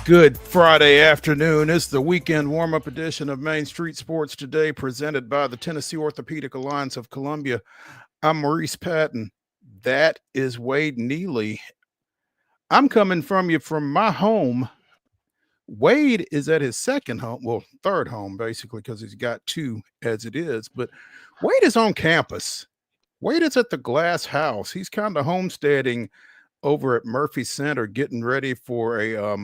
Good Friday afternoon. It's the weekend warm-up edition of Main Street Sports Today, presented by the Tennessee Orthopedic Alliance of Columbia. I'm Maurice Patton. That is Wade Neely. I'm coming from you from my home. Wade is at his second home, well, third home, basically, because he's got two as it is. But Wade is on campus. Wade is at the Glass House. He's kind of homesteading over at Murphy Center, getting ready for a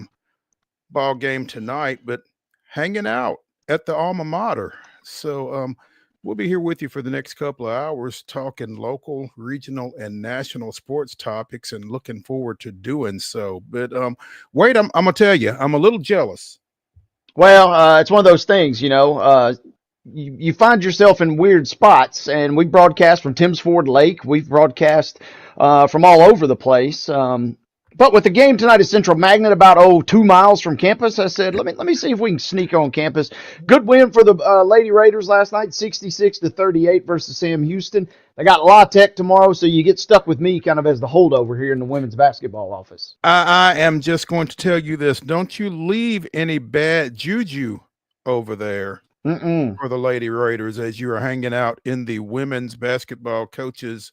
ball game tonight, but hanging out at the alma mater. So we'll be here with you for the next couple of hours talking local, regional, and national sports topics, and looking forward to doing so. But Wade, I'm gonna tell you, I'm a little jealous. Well, it's one of those things, you find yourself in weird spots, and we broadcast from Timms Ford Lake. We've broadcast from all over the place. But with the game tonight at Central Magnet, about 2 miles from campus, I said, let me see if we can sneak on campus. Good win for the Lady Raiders last night, 66-38 versus Sam Houston. They got La Tech tomorrow, so you get stuck with me kind of as the holdover here in the women's basketball office. I am just going to tell you this: don't you leave any bad juju over there for the Lady Raiders as you are hanging out in the women's basketball coaches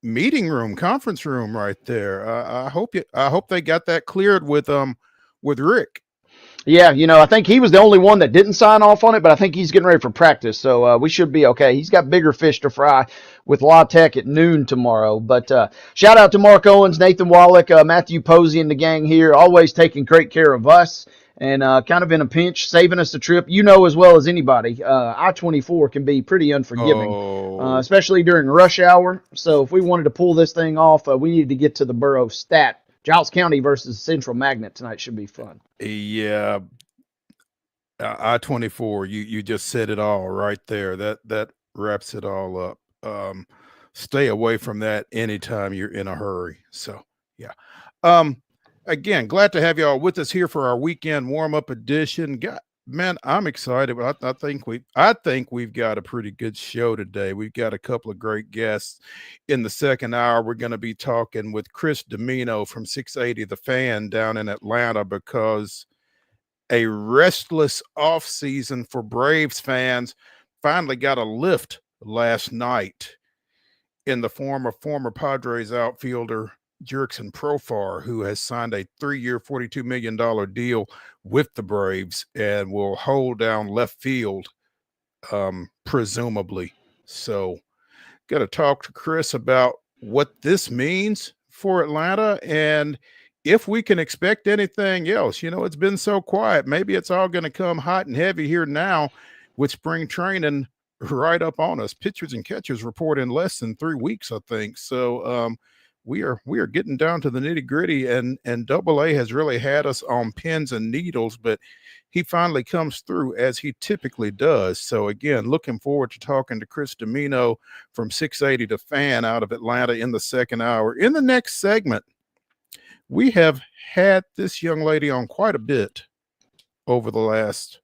meeting room, conference room right there. I hope they got that cleared with Rick. Yeah, I think he was the only one that didn't sign off on it, but I think he's getting ready for practice, so we should be okay. He's got bigger fish to fry with La Tech at noon tomorrow. But shout out to Mark Owens, Nathan Wallach, Matthew Posey, and the gang here, always taking great care of us and kind of in a pinch, saving us a trip. You know as well as anybody, I-24 can be pretty unforgiving, especially during rush hour. So if we wanted to pull this thing off, we needed to get to the borough stat. Giles County versus Central Magnet tonight should be fun. Yeah, I-24. You just said it all right there. That wraps it all up. Stay away from that anytime you're in a hurry. So yeah. Again, glad to have y'all with us here for our weekend warm-up edition. Man, I'm excited. I think we've got a pretty good show today. We've got a couple of great guests. In the second hour, we're going to be talking with Chris DIMINO from 680 The Fan down in Atlanta, because a restless offseason for Braves fans finally got a lift last night in the form of former Padres outfielder Jurickson Profar, who has signed a 3-year, $42 million deal with the Braves and will hold down left field, presumably. So got to talk to Chris about what this means for Atlanta and if we can expect anything else. It's been so quiet. Maybe it's all going to come hot and heavy here now with spring training right up on us. Pitchers and catchers report in less than 3 weeks, I think. So, we are getting down to the nitty gritty, and AA has really had us on pins and needles, but he finally comes through as he typically does. So again, looking forward to talking to Chris DIMINO from 680 The Fan out of Atlanta in the second hour. In the next segment, we have had this young lady on quite a bit over the last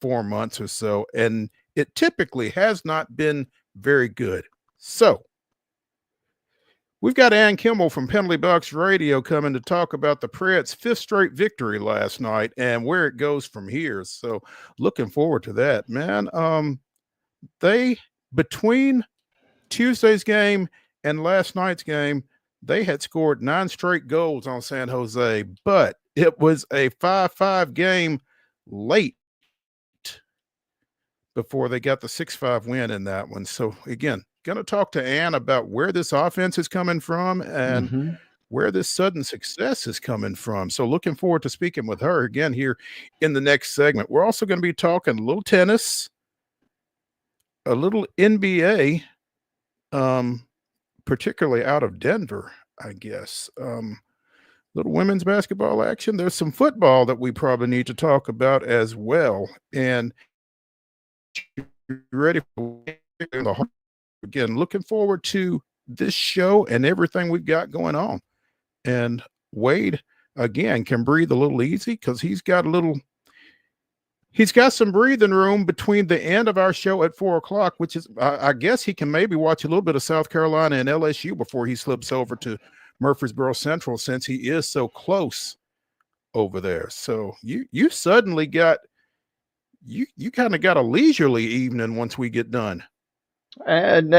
4 months or so, and it typically has not been very good. So we've got Ann Kimmel from Penalty Box Radio coming to talk about the Preds' 5th straight victory last night and where it goes from here. So looking forward to that, man. They, between Tuesday's game and last night's game, they had scored 9 straight goals on San Jose, but it was a 5-5 game late before they got the 6-5 win in that one. So again, going to talk to Ann about where this offense is coming from and where this sudden success is coming from. So looking forward to speaking with her again here in the next segment. We're also going to be talking a little tennis, a little NBA, particularly out of Denver, I guess. Little women's basketball action. There's some football that we probably need to talk about as well. And ready for the again, looking forward to this show and everything we've got going on. And Wade, again, can breathe a little easy because he's got some breathing room between the end of our show at 4 o'clock, which is, I guess he can maybe watch a little bit of South Carolina and LSU before he slips over to Murfreesboro Central, since he is so close over there. So you suddenly got you kind of got a leisurely evening once we get done. And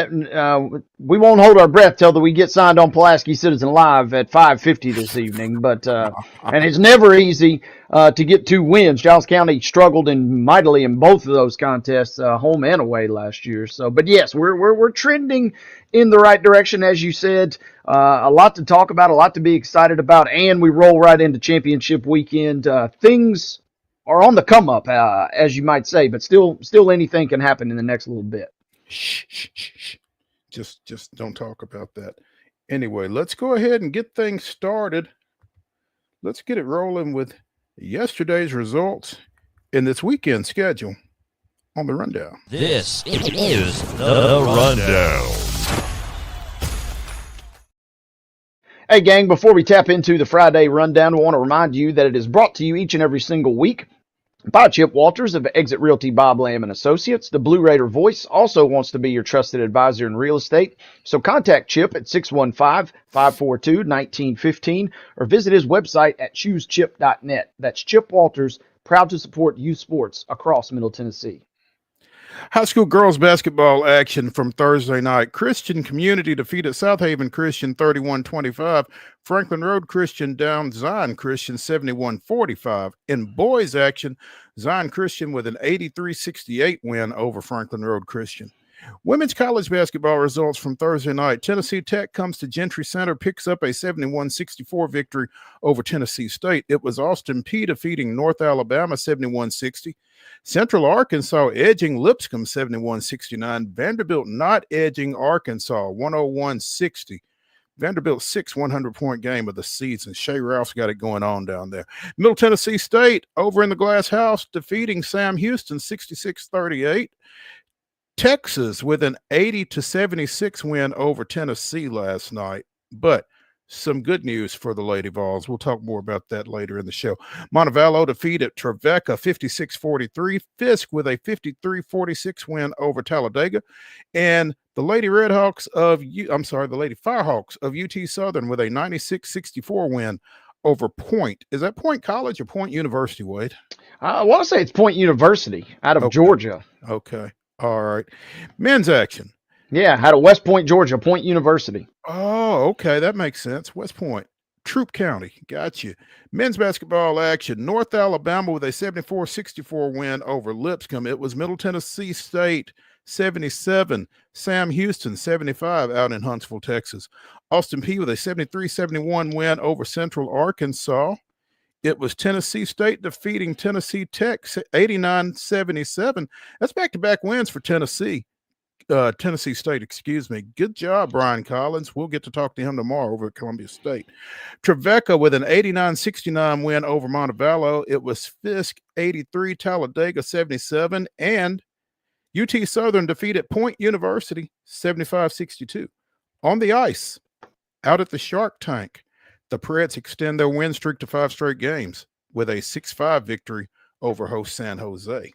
we won't hold our breath till we get signed on Pulaski Citizen Live at 5:50 this evening. But and it's never easy to get 2 wins. Giles County struggled mightily in both of those contests, home and away last year. So, but yes, we're trending in the right direction, as you said. A lot to talk about, a lot to be excited about, and we roll right into championship weekend. Things are on the come up, as you might say, but still anything can happen in the next little bit. Shh, shh, shh, shh. Just don't talk about that. Anyway, let's go ahead and get things started. Let's get it rolling with yesterday's results in this weekend schedule on the rundown. This is the rundown. Hey, gang, before we tap into the Friday rundown, I want to remind you that it is brought to you each and every single week by Chip Walters of Exit Realty Bob Lamb and Associates. The Blue Raider Voice also wants to be your trusted advisor in real estate. So contact Chip at 615-542-1915 or visit his website at choosechip.net. That's Chip Walters, proud to support youth sports across Middle Tennessee. High school girls basketball action from Thursday night. Christian Community defeated South Haven Christian 31-25. Franklin Road Christian down Zion Christian 71-45. In boys action, Zion Christian with an 83-68 win over Franklin Road Christian. Women's college basketball results from Thursday night. Tennessee Tech comes to Gentry Center, picks up a 71-64 victory over Tennessee State. It was Austin Peay defeating North Alabama 71-60. Central Arkansas edging Lipscomb 71-69. Vanderbilt not edging Arkansas 101-60. Vanderbilt's 6 100-point game of the season. Shea Ralph's got it going on down there. Middle Tennessee State over in the Glass House defeating Sam Houston 66-38. Texas with an 80-76 win over Tennessee last night. But some good news for the Lady Vols. We'll talk more about that later in the show. Montevallo defeated Trevecca 56-43. Fisk with a 53-46 win over Talladega. And the Lady Firehawks of UT Southern with a 96-64 win over Point. Is that Point College or Point University, Wade? I want to say it's Point University out of Georgia. Okay. All right. Men's action. Yeah, out of West Point, Georgia, Point University. Oh, okay. That makes sense. West Point. Troup County. Got you. Men's basketball action. North Alabama with a 74-64 win over Lipscomb. It was Middle Tennessee State 77. Sam Houston 75 out in Huntsville, Texas. Austin Peay with a 73-71 win over Central Arkansas. It was Tennessee State defeating Tennessee Tech 89-77. That's back-to-back wins for Tennessee State, excuse me. Good job, Brian Collins. We'll get to talk to him tomorrow over at Columbia State. Trevecca with an 89-69 win over Montevallo. It was Fisk 83, Talladega 77, and UT Southern defeated Point University 75-62. On the ice, out at the Shark Tank, the Preds extend their win streak to 5 straight games with a 6-5 victory over host San Jose.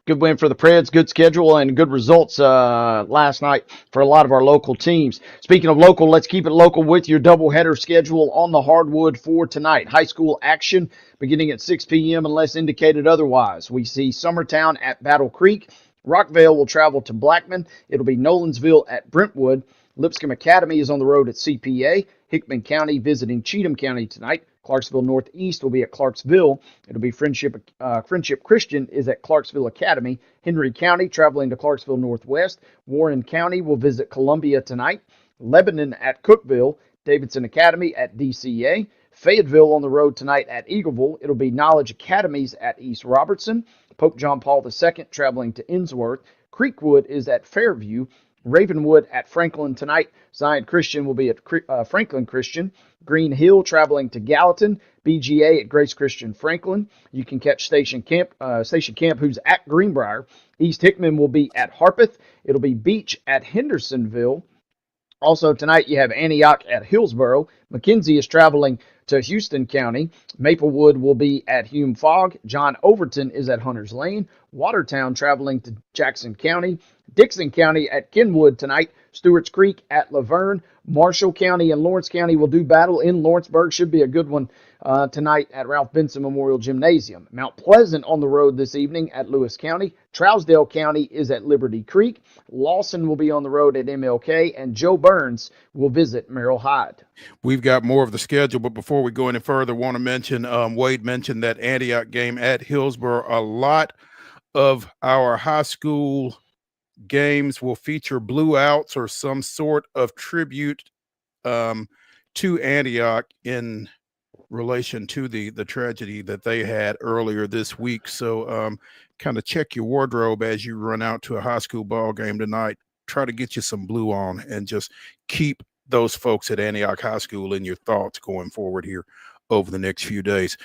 Good win for the Preds, good schedule, and good results last night for a lot of our local teams. Speaking of local, let's keep it local with your doubleheader schedule on the hardwood for tonight. High school action beginning at 6 p.m. unless indicated otherwise. We see Summertown at Battle Creek. Rockvale will travel to Blackman. It'll be Nolensville at Brentwood. Lipscomb Academy is on the road at CPA. Hickman County visiting Cheatham County tonight. Clarksville Northeast will be at Clarksville. It'll be Friendship Christian is at Clarksville Academy. Henry County traveling to Clarksville Northwest. Warren County will visit Columbia tonight. Lebanon at Cookville. Davidson Academy at DCA. Fayetteville on the road tonight at Eagleville. It'll be Knowledge Academies at East Robertson. Pope John Paul II traveling to Innsworth. Creekwood is at Fairview. Ravenwood at Franklin tonight. Zion Christian will be at Franklin Christian. Green Hill traveling to Gallatin. BGA at Grace Christian Franklin. You can catch Station Camp, who's at Greenbrier. East Hickman will be at Harpeth. It'll be Beach at Hendersonville. Also tonight you have Antioch at Hillsboro. McKenzie is traveling to Houston County. Maplewood will be at Hume Fogg. John Overton is at Hunters Lane. Watertown traveling to Jackson County. Dixon County at Kenwood tonight. Stewart's Creek at Laverne. Marshall County and Lawrence County will do battle in Lawrenceburg. Should be a good one tonight at Ralph Benson Memorial Gymnasium. Mount Pleasant on the road this evening at Lewis County. Trousdale County is at Liberty Creek. Lawson will be on the road at MLK, and Joe Burns will visit Merrill Hyde. We've got more of the schedule, but before we go any further, want to mention Wade mentioned that Antioch game at Hillsboro. A lot of our high school games will feature blue outs or some sort of tribute to Antioch in relation to the tragedy that they had earlier this week. So kind of check your wardrobe as you run out to a high school ball game tonight. Try to get you some blue on and just keep those folks at Antioch High School in your thoughts going forward here over the next few days.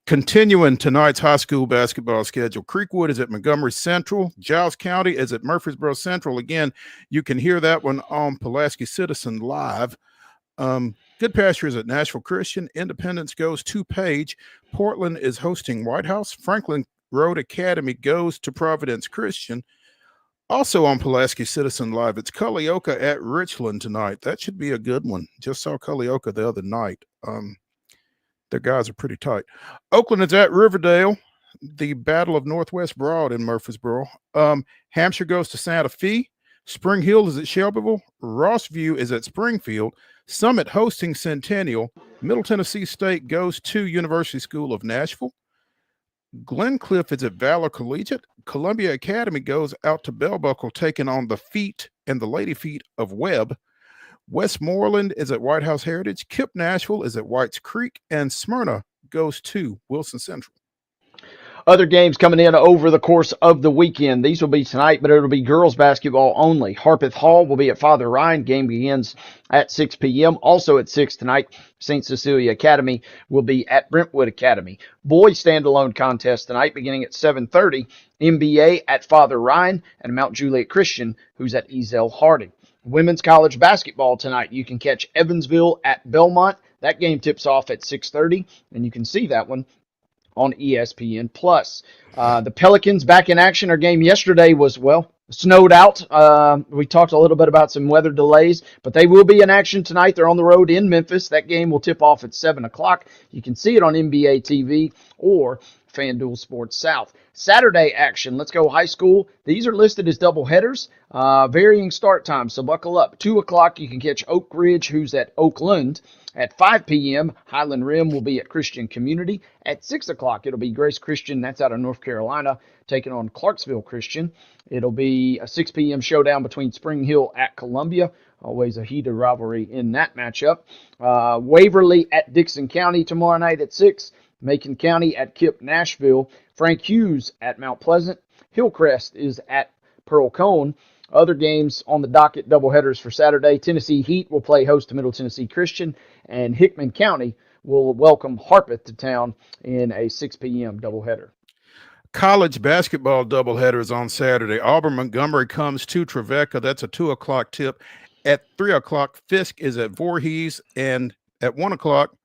Continuing tonight's high school basketball schedule, Creekwood is at Montgomery Central. Giles County is at Murfreesboro Central. Again, you can hear that one on Pulaski Citizen Live. Good Pasture is at Nashville Christian. Independence goes to Page. Portland is hosting White House. Franklin Road Academy goes to Providence Christian. Also on Pulaski Citizen Live, it's Culleoka at Richland tonight. That should be a good one. Just saw Culleoka the other night. Their guys are pretty tight. Oakland is at Riverdale. The Battle of Northwest Broad in Murfreesboro. Hampshire goes to Santa Fe. Spring Hill is at Shelbyville. Rossview is at Springfield. Summit hosting Centennial. Middle Tennessee State goes to University School of Nashville. Glencliff is at Valor Collegiate. Columbia Academy goes out to Bell Buckle, taking on the feet and the Lady Feet of Webb. Westmoreland is at White House Heritage. Kip Nashville is at Whites Creek. And Smyrna goes to Wilson Central. Other games coming in over the course of the weekend. These will be tonight, but it'll be girls basketball only. Harpeth Hall will be at Father Ryan. Game begins at 6 p.m. Also at 6 tonight, St. Cecilia Academy will be at Brentwood Academy. Boys standalone contest tonight beginning at 7:30. MBA at Father Ryan and Mount Juliet Christian, who's at Ezel Harding. Women's college basketball tonight. You can catch Evansville at Belmont. That game tips off at 6:30, and you can see that one on ESPN+. The Pelicans back in action. Our game yesterday was, snowed out. We talked a little bit about some weather delays, but they will be in action tonight. They're on the road in Memphis. That game will tip off at 7 o'clock. You can see it on NBA TV or FanDuel Sports South. Saturday action. Let's go high school. These are listed as double headers, varying start times, so buckle up. 2 o'clock, you can catch Oak Ridge, who's at Oakland. At 5 p.m., Highland Rim will be at Christian Community. At 6 o'clock, it'll be Grace Christian, that's out of North Carolina, taking on Clarksville Christian. It'll be a 6 p.m. showdown between Spring Hill at Columbia. Always a heated rivalry in that matchup. Waverly at Dixon County tomorrow night at 6. Macon County at Kip Nashville. Frank Hughes at Mount Pleasant. Hillcrest is at Pearl Cone. Other games on the docket, doubleheaders for Saturday. Tennessee Heat will play host to Middle Tennessee Christian, and Hickman County will welcome Harpeth to town in a 6 p.m. doubleheader. College basketball doubleheaders on Saturday. Auburn Montgomery comes to Trevecca. That's a 2 o'clock tip. At 3 o'clock, Fisk is at Voorhees, and at 1 o'clock,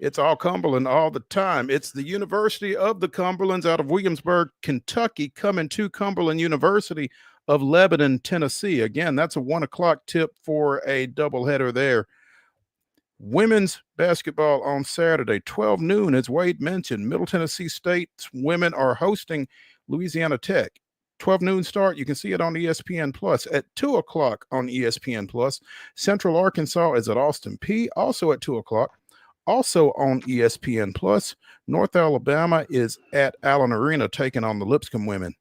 it's all Cumberland all the time. It's the University of the Cumberlands out of Williamsburg, Kentucky, coming to Cumberland University of Lebanon, Tennessee. Again, that's a 1 o'clock tip for a doubleheader there. Women's basketball on Saturday, 12 noon, as Wade mentioned. Middle Tennessee State's women are hosting Louisiana Tech. 12 noon start. You can see it on ESPN Plus. At 2 o'clock on ESPN Plus, Central Arkansas is at Austin P. Also at 2 o'clock. Also on ESPN Plus, North Alabama is at Allen Arena taking on the Lipscomb women.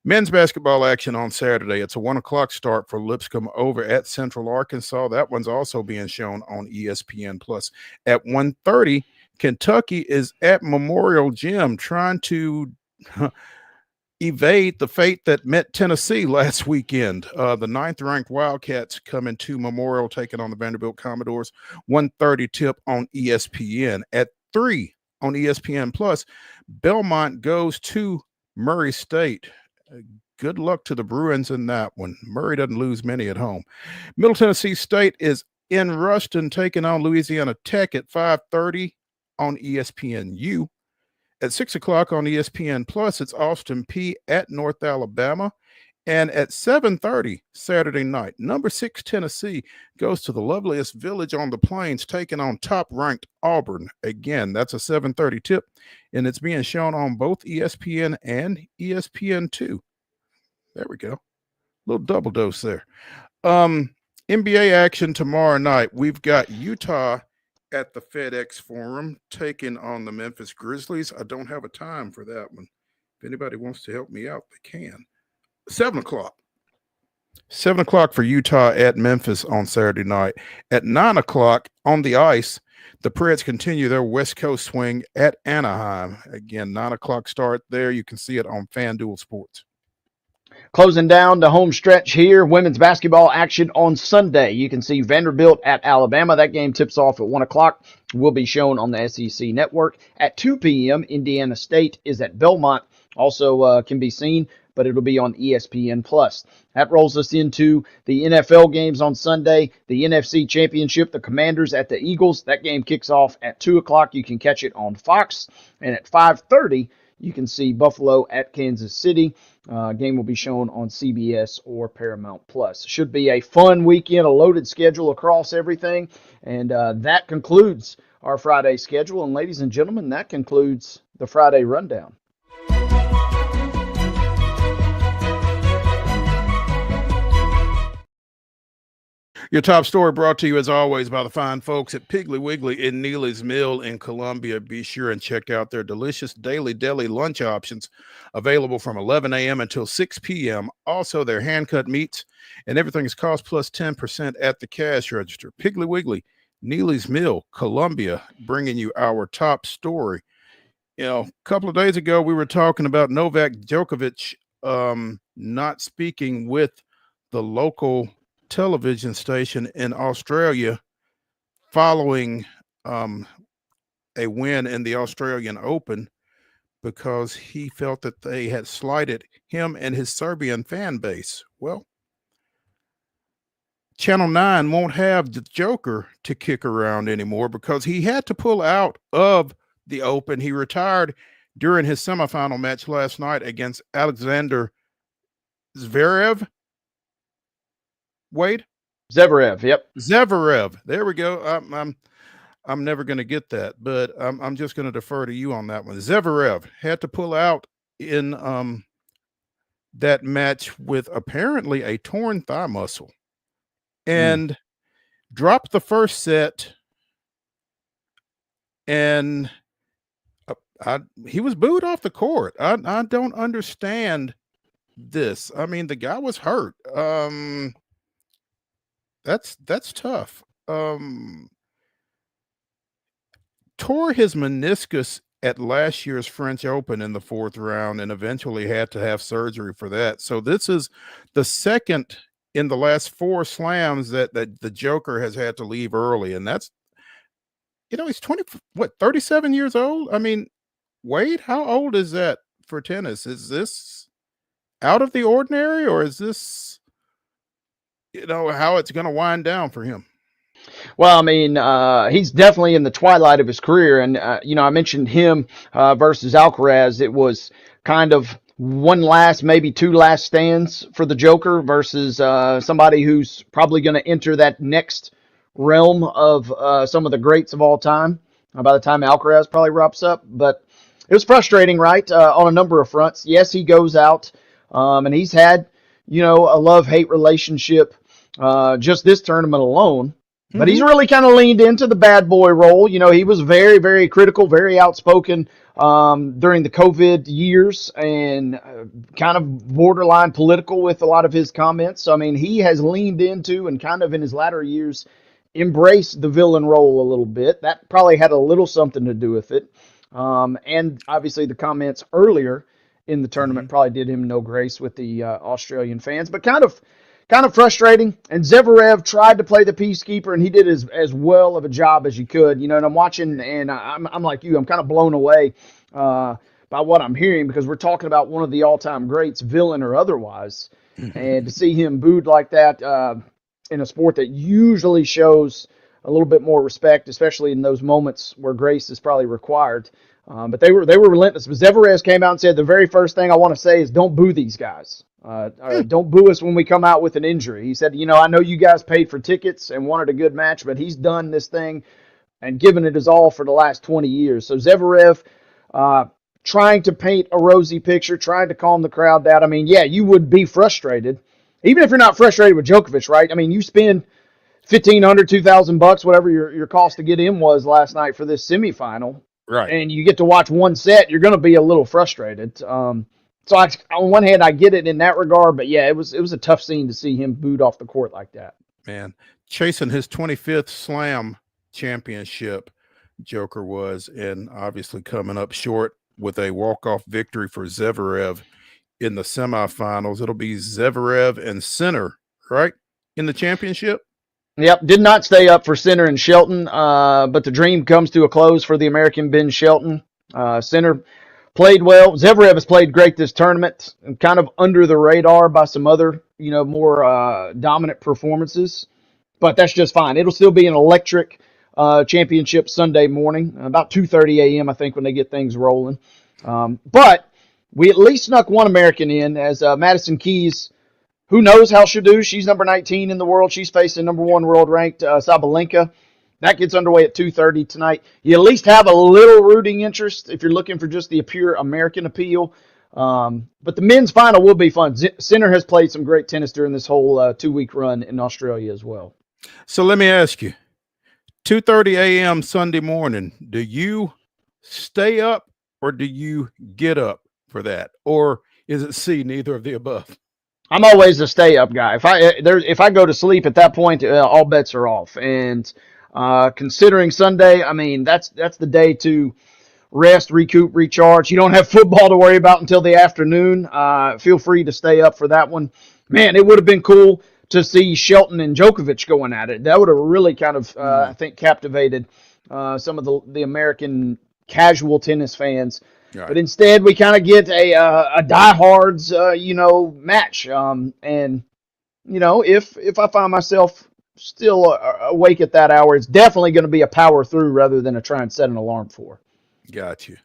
Men's basketball action on Saturday. It's a 1 o'clock start for Lipscomb over at Central Arkansas. That one's also being shown on ESPN Plus. At 1:30, Kentucky is at Memorial Gym trying to evade the fate that met Tennessee last weekend. The 9th-ranked Wildcats coming to Memorial, taking on the Vanderbilt Commodores. 1:30 tip on ESPN. At 3 on ESPN Plus, Belmont goes to Murray State. Good luck to the Bruins in that one. Murray doesn't lose many at home. Middle Tennessee State is in Ruston taking on Louisiana Tech at 5:30 on ESPNU. At 6 o'clock on ESPN Plus, it's Austin P at North Alabama. And at 7:30 Saturday night, number 6 Tennessee goes to the loveliest village on the plains, taking on top-ranked Auburn. Again, that's a 7:30 tip, and it's being shown on both ESPN and ESPN2. There we go. Little double dose there. NBA action tomorrow night. We've got Utah at the FedEx Forum taking on the Memphis Grizzlies. I don't have a time for that one. If anybody wants to help me out, they can. 7 o'clock. 7 o'clock for Utah at Memphis on Saturday night. At 9 o'clock on the ice, the Preds continue their West Coast swing at Anaheim. Again, 9 o'clock start there. You can see it on FanDuel Sports. Closing down the home stretch here, women's basketball action on Sunday. You can see Vanderbilt at Alabama. That game tips off at 1 o'clock. Will be shown on the SEC Network. At 2 p.m., Indiana State is at Belmont. Also can be seen, but it'll be on ESPN+. That rolls us into the NFL games on Sunday. The NFC Championship, the Commanders at the Eagles. That game kicks off at 2 o'clock. You can catch it on Fox. And at 5:30, you can see Buffalo at Kansas City. Game will be shown on CBS or Paramount+. Should be a fun weekend, a loaded schedule across everything. And that concludes our Friday schedule. And ladies and gentlemen, that concludes the Friday Rundown. Your top story brought to you, as always, by the fine folks at Piggly Wiggly in Neely's Mill in Columbia. Be sure and check out their delicious daily deli lunch options available from 11 a.m. until 6 p.m. Also, their hand-cut meats, and everything is cost plus 10% at the cash register. Piggly Wiggly, Neely's Mill, Columbia, bringing you our top story. You know, a couple of days ago, we were talking about Novak Djokovic not speaking with the local television station in Australia following a win in the Australian Open because he felt that they had slighted him and his Serbian fan base. Well, Channel 9 won't have the Joker to kick around anymore because he had to pull out of the Open. He retired during his semifinal match last night against Alexander Zverev. Wade? Zverev, yep. Zverev. There we go. I'm never going to get that, but I'm just going to defer to you on that one. Zverev had to pull out in that match with apparently a torn thigh muscle and dropped the first set, and he was booed off the court. I don't understand this. I mean, the guy was hurt. That's tough. Tore his meniscus at last year's French Open in the 4th round and eventually had to have surgery for that. So this is the second in the last 4 slams that the Joker has had to leave early. And that's, he's 37 years old? I mean, Wade, how old is that for tennis? Is this out of the ordinary, or is this how it's going to wind down for him? Well, I mean, he's definitely in the twilight of his career. And, I mentioned him versus Alcaraz. It was kind of one last, maybe 2 last stands for the Joker versus somebody who's probably going to enter that next realm of some of the greats of all time by the time Alcaraz probably wraps up. But it was frustrating, right, on a number of fronts. Yes, he goes out, and he's had, a love-hate relationship just this tournament alone. But he's really kind of leaned into the bad boy role. He was very, very critical, very outspoken during the COVID years and kind of borderline political with a lot of his comments. So, I mean, he has leaned into and kind of in his latter years embraced the villain role a little bit. That probably had a little something to do with it. And obviously the comments earlier in the tournament probably did him no grace with the Australian fans. But kind of frustrating. And Zverev tried to play the peacekeeper, and he did as well of a job as he could. And I'm watching, and I'm like you. I'm kind of blown away by what I'm hearing because we're talking about one of the all-time greats, villain or otherwise. And to see him booed like that, in a sport that usually shows a little bit more respect, especially in those moments where grace is probably required. But they were relentless. But Zverev came out and said the very first thing I want to say is don't boo these guys. Don't boo us when we come out with an injury. He said, I know you guys paid for tickets and wanted a good match, but he's done this thing and given it his all for the last 20 years. So Zverev trying to paint a rosy picture, trying to calm the crowd down. I mean, yeah, you would be frustrated, even if you're not frustrated with Djokovic, right? I mean, you spend $1,500, $2,000, whatever your cost to get in was last night for this semifinal, Right. and you get to watch one set, you're going to be a little frustrated. So on one hand, I get it in that regard, but yeah, it was a tough scene to see him booed off the court like that. Man, chasing his 25th Slam championship, Joker was, and obviously coming up short with a walk-off victory for Zverev in the semifinals. It'll be Zverev and Sinner, right, in the championship? Yep, did not stay up for Sinner and Shelton, but the dream comes to a close for the American Ben Shelton. Sinner played well. Zverev has played great this tournament, and kind of under the radar by some other, more dominant performances. But that's just fine. It'll still be an electric championship Sunday morning, about 2:30 a.m., I think, when they get things rolling. But we at least snuck one American in as Madison Keys. Who knows how she'll do? She's number 19 in the world. She's facing number 1 world-ranked Sabalenka. That gets underway at 2:30 tonight. You at least have a little rooting interest if you're looking for just the pure American appeal. But the men's final will be fun. Sinner has played some great tennis during this whole 2-week run in Australia as well. So let me ask you, 2:30 a.m. Sunday morning, do you stay up or do you get up for that? Or is it C, neither of the above? I'm always a stay-up guy. If I go to sleep at that point, all bets are off. And considering Sunday, I mean, that's the day to rest, recoup, recharge. You don't have football to worry about until the afternoon. Feel free to stay up for that one. Man, it would have been cool to see Shelton and Djokovic going at it. That would have really kind of, I think, captivated some of the American casual tennis fans. Right. But instead, we kind of get a diehards, match. And if I find myself still awake at that hour, it's definitely going to be a power through rather than a try and set an alarm for. Got you.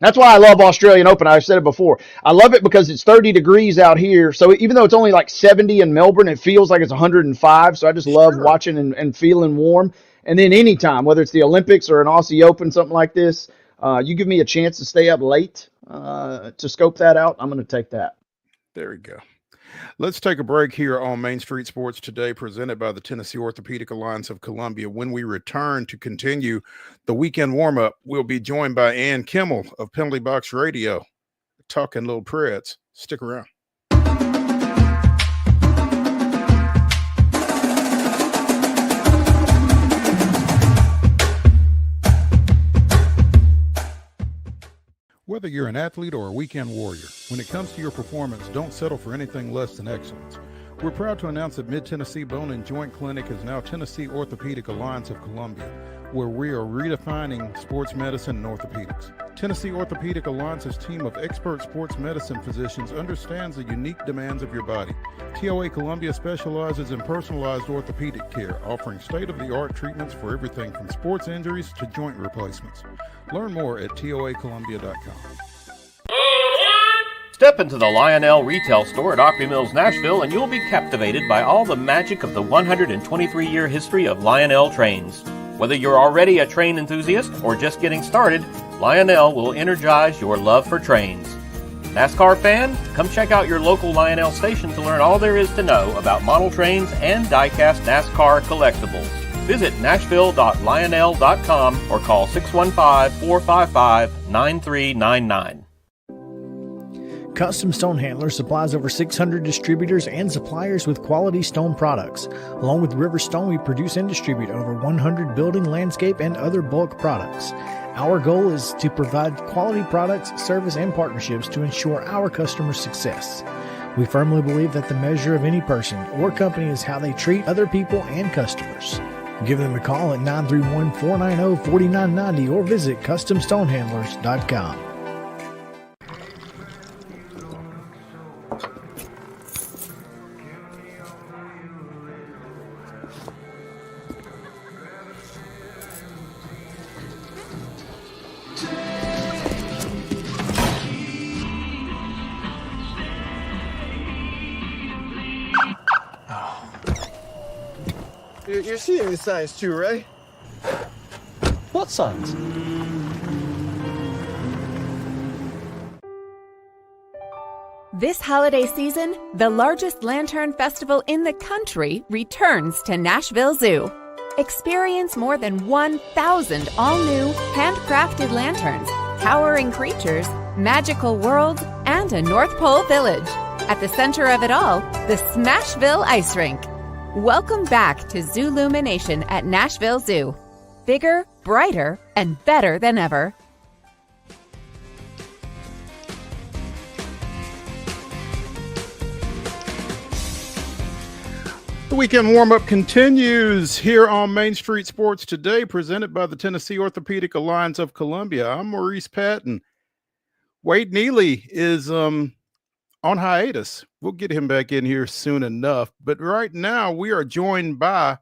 That's why I love Australian Open. I've said it before. I love it because it's 30 degrees out here. So even though it's only like 70 in Melbourne, it feels like it's 105. So I just love watching and feeling warm. And then anytime, whether it's the Olympics or an Aussie Open, something like this, you give me a chance to stay up late to scope that out, I'm going to take that. There we go. Let's take a break here on Main Street Sports Today, presented by the Tennessee Orthopedic Alliance of Columbia. When we return to continue the weekend warm-up, we'll be joined by KIMMEL of Penalty Box Radio, talking little Preds. Stick around. Whether you're an athlete or a weekend warrior, when it comes to your performance, don't settle for anything less than excellence. We're proud to announce that Mid-Tennessee Bone and Joint Clinic is now Tennessee Orthopedic Alliance of Columbia, where we are redefining sports medicine and orthopedics. Tennessee Orthopedic Alliance's team of expert sports medicine physicians understands the unique demands of your body. TOA Columbia specializes in personalized orthopedic care, offering state-of-the-art treatments for everything from sports injuries to joint replacements. Learn more at toacolumbia.com. Step into the Lionel retail store at Opry Mills, Nashville, and you'll be captivated by all the magic of the 123-year history of Lionel trains. Whether you're already a train enthusiast or just getting started, Lionel will energize your love for trains. NASCAR fan? Come check out your local Lionel station to learn all there is to know about model trains and die-cast NASCAR collectibles. Visit nashville.lionel.com or call 615-455-9399. Custom Stone Handler supplies over 600 distributors and suppliers with quality stone products. Along with River Stone, we produce and distribute over 100 building, landscape, and other bulk products. Our goal is to provide quality products, service, and partnerships to ensure our customers' success. We firmly believe that the measure of any person or company is how they treat other people and customers. Give them a call at 931-490-4990 or visit CustomStonehandlers.com. You're seeing the signs too, right? What signs? This holiday season, the largest lantern festival in the country returns to Nashville Zoo. Experience more than 1,000 all-new, handcrafted lanterns, towering creatures, magical worlds, and a North Pole village. At the center of it all, the Smashville Ice Rink. Welcome back to Zoolumination at Nashville Zoo. Bigger, brighter, and better than ever. The weekend warm-up continues here on Main Street Sports Today, presented by the Tennessee Orthopedic Alliance of Columbia. I'm Maurice Patton. Wade Neely is on hiatus. We'll get him back in here soon enough. But right now, we are joined by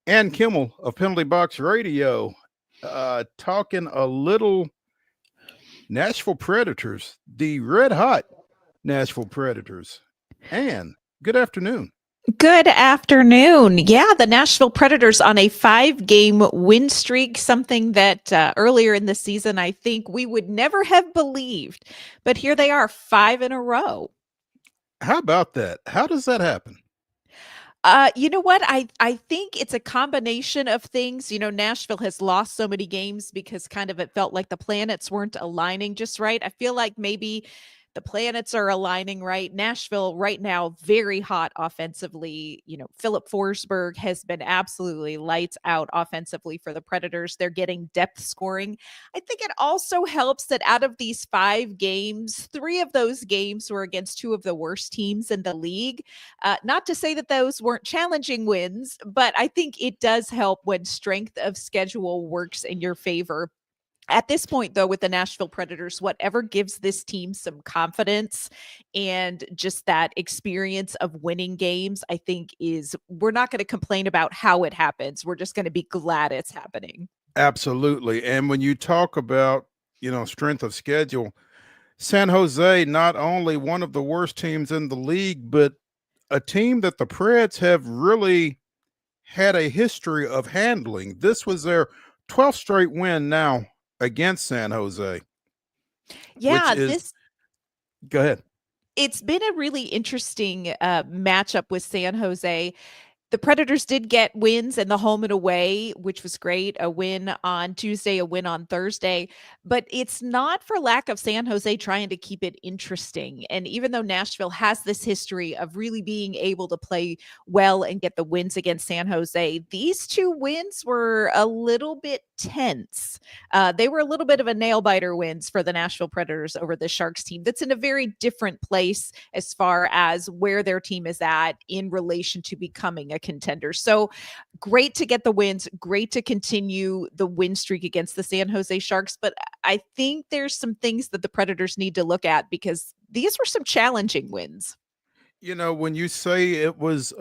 Ann Kimmel of Penalty Box Radio, talking a little Nashville Predators, the red-hot Nashville Predators. Ann, good afternoon. Good afternoon. Yeah, the Nashville Predators on a 5-game win streak, something that earlier in the season, I think we would never have believed. But here they are, 5 in a row. How about that? How does that happen? You know what? I think it's a combination of things. You know, Nashville has lost so many games because kind of it felt like the planets weren't aligning just right. I feel like maybe the planets are aligning right. Nashville right now, very hot offensively. You know, Philip Forsberg has been absolutely lights out offensively for the Predators. They're getting depth scoring. I think it also helps that out of these 5 games, 3 of those games were against 2 of the worst teams in the league. Not to say that those weren't challenging wins, but I think it does help when strength of schedule works in your favor. At this point, though, with the Nashville Predators, whatever gives this team some confidence and just that experience of winning games, I think we're not going to complain about how it happens. We're just going to be glad it's happening. Absolutely. And when you talk about, strength of schedule, San Jose, not only one of the worst teams in the league, but a team that the Preds have really had a history of handling. This was their 12th straight win now against San Jose. Yeah, go ahead. It's been a really interesting matchup with San Jose. The Predators did get wins in the home and away, which was great. A win on Tuesday, a win on Thursday. But it's not for lack of San Jose trying to keep it interesting. And even though Nashville has this history of really being able to play well and get the wins against San Jose, these 2 wins were a little bit tense. They were a little bit of a nail-biter wins for the Nashville Predators over the Sharks team. That's in a very different place as far as where their team is at in relation to becoming a contender. So great to get the wins, great to continue the win streak against the San Jose Sharks. But I think there's some things that the Predators need to look at because these were some challenging wins. When you say it was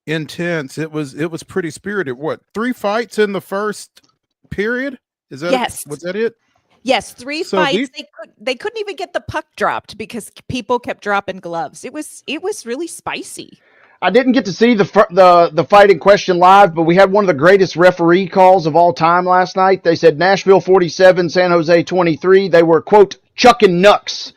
intense, it was pretty spirited. What, 3 fights in the first period? Is that yes? Was that it? Yes, 3 fights. They couldn't even get the puck dropped because people kept dropping gloves. It was really spicy. I didn't get to see the fight in question live, but we had one of the greatest referee calls of all time last night. They said Nashville 47, San Jose 23. They were, quote, chucking knucks,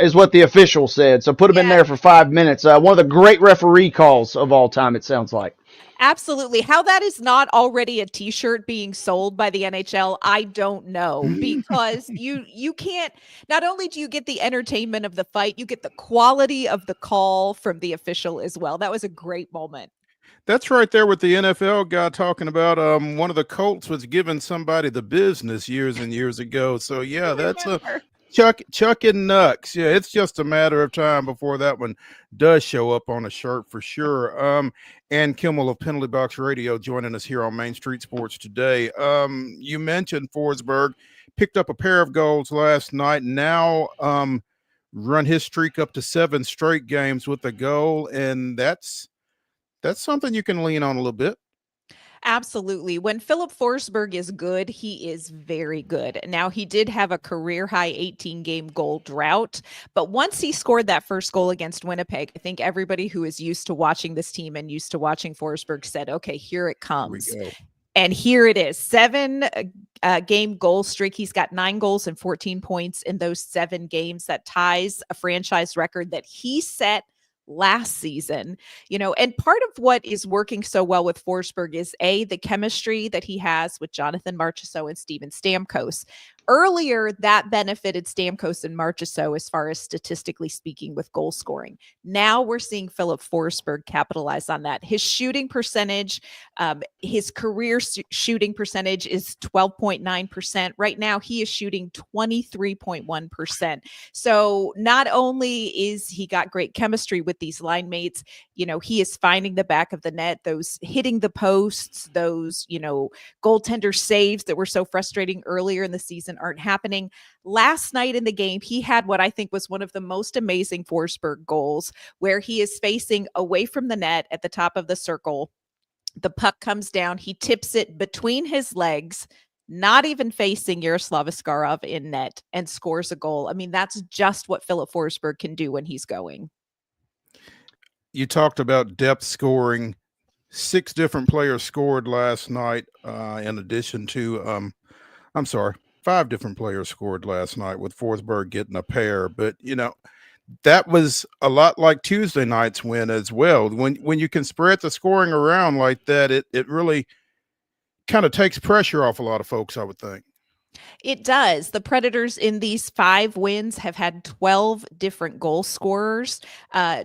is what the official said. So put them in there for 5 minutes. One of the great referee calls of all time, it sounds like. Absolutely. How that is not already a t-shirt being sold by the NHL, I don't know, because you can't, not only do you get the entertainment of the fight, you get the quality of the call from the official as well. That was a great moment. That's right there with the NFL guy talking about one of the Colts was giving somebody the business years and years ago. So yeah, that's a chucking knucks. Yeah, it's just a matter of time before that one does show up on a shirt for sure. Ann Kimmel of Penalty Box Radio joining us here on Main Street Sports Today. You mentioned Forsberg picked up a pair of goals last night. Now run his streak up to 7 straight games with a goal, and that's something you can lean on a little bit. Absolutely. When Philip Forsberg is good, he is very good. Now, he did have a career high 18 game goal drought, but once he scored that first goal against Winnipeg, I think everybody who is used to watching this team and used to watching Forsberg said, okay, here it Here we comes. go. And here it is, 7 game goal streak. He's got 9 goals and 14 points in those 7 games. That ties a franchise record that he set last season. And part of what is working so well with Forsberg is the chemistry that he has with Jonathan Marchessault and Steven Stamkos. Earlier, that benefited Stamkos and Marchessault as far as statistically speaking with goal scoring. Now we're seeing Philip Forsberg capitalize on that. His shooting percentage, his career shooting percentage is 12.9%. Right now, he is shooting 23.1%. So not only is he got great chemistry with these line mates, he is finding the back of the net, those hitting the posts, those, goaltender saves that were so frustrating earlier in the season aren't happening. Last night in the game, he had what I think was one of the most amazing Forsberg goals, where he is facing away from the net at the top of the circle. The puck comes down. He tips it between his legs, not even facing Yaroslav Askarov in net, and scores a goal. I mean, that's just what Philip Forsberg can do when he's going. You talked about depth scoring. 6 different players scored last night, in addition to 5 different players scored last night, with Forsberg getting a pair. But that was a lot like Tuesday night's win as well. When you can spread the scoring around like that, it really kind of takes pressure off a lot of folks, I would think. It does. The Predators in these 5 wins have had 12 different goal scorers.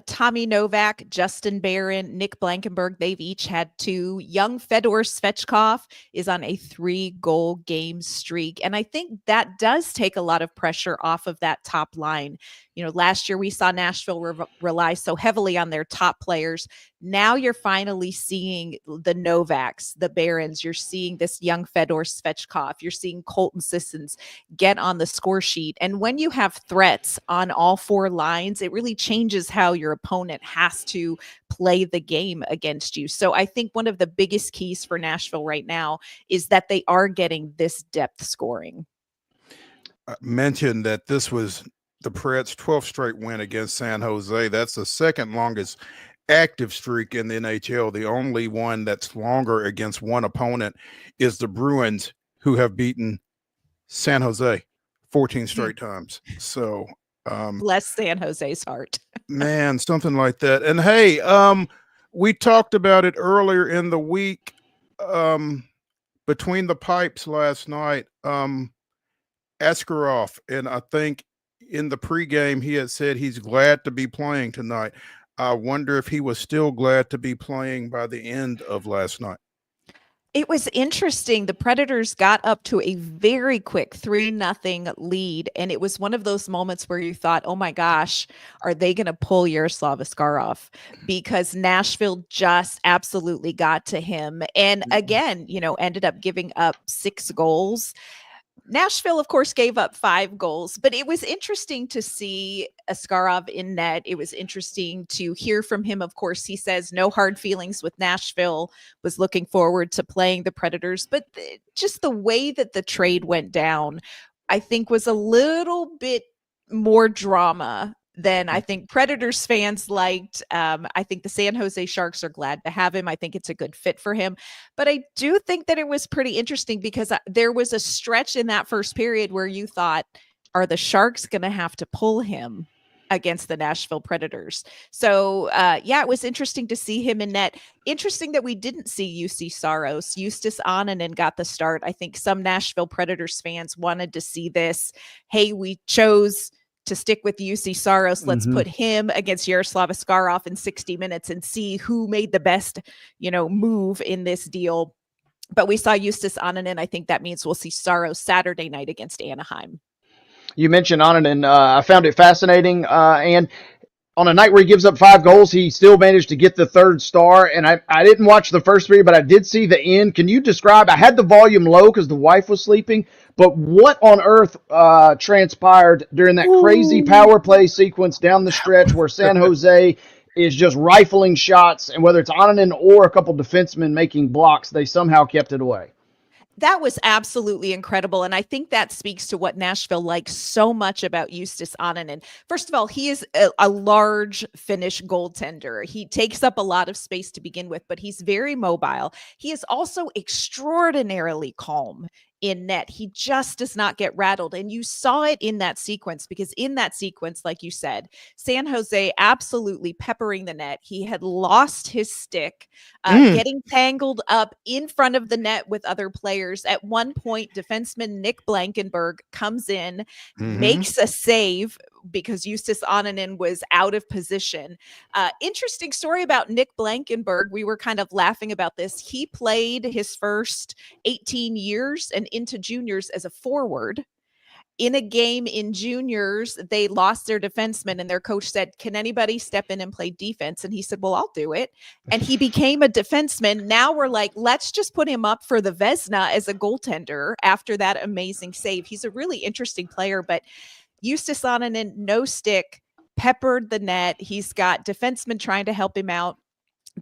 Tommy Novak, Justin Barron, Nick Blankenburg, they've each had 2. Young Fedor Svechkov is on a 3-goal game streak. And I think that does take a lot of pressure off of that top line. Last year we saw Nashville rely so heavily on their top players. Now you're finally seeing the Novaks, the Barons. You're seeing this young Fedor Svechkov. You're seeing Colton Sissons get on the score sheet. And when you have threats on all 4 lines, it really changes how your opponent has to play the game against you. So I think one of the biggest keys for Nashville right now is that they are getting this depth scoring. I mentioned that this was the Preds' 12th straight win against San Jose. That's the second longest active streak in the NHL. The only one that's longer against one opponent is the Bruins, who have beaten San Jose 14 straight times. So bless San Jose's heart. Man, something like that. And hey, we talked about it earlier in the week, between the pipes last night. Askarov, and I think in the pregame he had said he's glad to be playing tonight. I wonder if he was still glad to be playing by the end of last night. It was interesting. The Predators got up to a very quick 3-0 lead, and it was one of those moments where you thought, oh my gosh, are they going to pull Yaroslav Askarov? Because Nashville just absolutely got to him. And again, ended up giving up 6 goals. Nashville, of course, gave up 5 goals, but it was interesting to see Askarov in net. It was interesting to hear from him. Of course, he says no hard feelings with Nashville, was looking forward to playing the Predators, but just the way that the trade went down, I think was a little bit more drama than I think Predators fans liked. I think the San Jose Sharks are glad to have him. I think it's a good fit for him. But I do think that it was pretty interesting because there was a stretch in that first period where you thought, are the Sharks going to have to pull him against the Nashville Predators? So, it was interesting to see him in net. Interesting that we didn't see UC Saros. Justus Ananen got the start. I think some Nashville Predators fans wanted to see this. Hey, we chose to stick with UC Saros. Let's put him against Yaroslav Askarov in 60 minutes and see who made the best, move in this deal. But we saw Justus Ananen. I think that means we'll see Saros Saturday night against Anaheim. You mentioned Ananen. I found it fascinating. And on a night where he gives up 5 goals, he still managed to get the 3rd star. And I didn't watch the first 3, but I did see the end. Can you describe? I had the volume low because the wife was sleeping. But what on earth transpired during that crazy power play sequence down the stretch where San Jose is just rifling shots, and whether it's Onanen or a couple defensemen making blocks, they somehow kept it away. That was absolutely incredible. And I think that speaks to what Nashville likes so much about Justus Onanen. First of all, he is a large Finnish goaltender. He takes up a lot of space to begin with, but he's very mobile. He is also extraordinarily calm in net. He just does not get rattled. And you saw it in that sequence, because in that sequence, like you said, San Jose absolutely peppering the net. He had lost his stick, getting tangled up in front of the net with other players. At one point, defenseman Nick Blankenberg comes in, makes a save because Justus Onanen was out of position. Interesting story about Nick Blankenberg. We were kind of laughing about this. He played his first 18 years and into juniors as a forward. In a game in juniors, they lost their defenseman, and their coach said, "Can anybody step in and play defense?" And he said, "Well, I'll do it." And he became a defenseman. Now we're like, let's just put him up for the Vezina as a goaltender after that amazing save. He's a really interesting player, but Justus Onanen, no stick, peppered the net. He's got defensemen trying to help him out.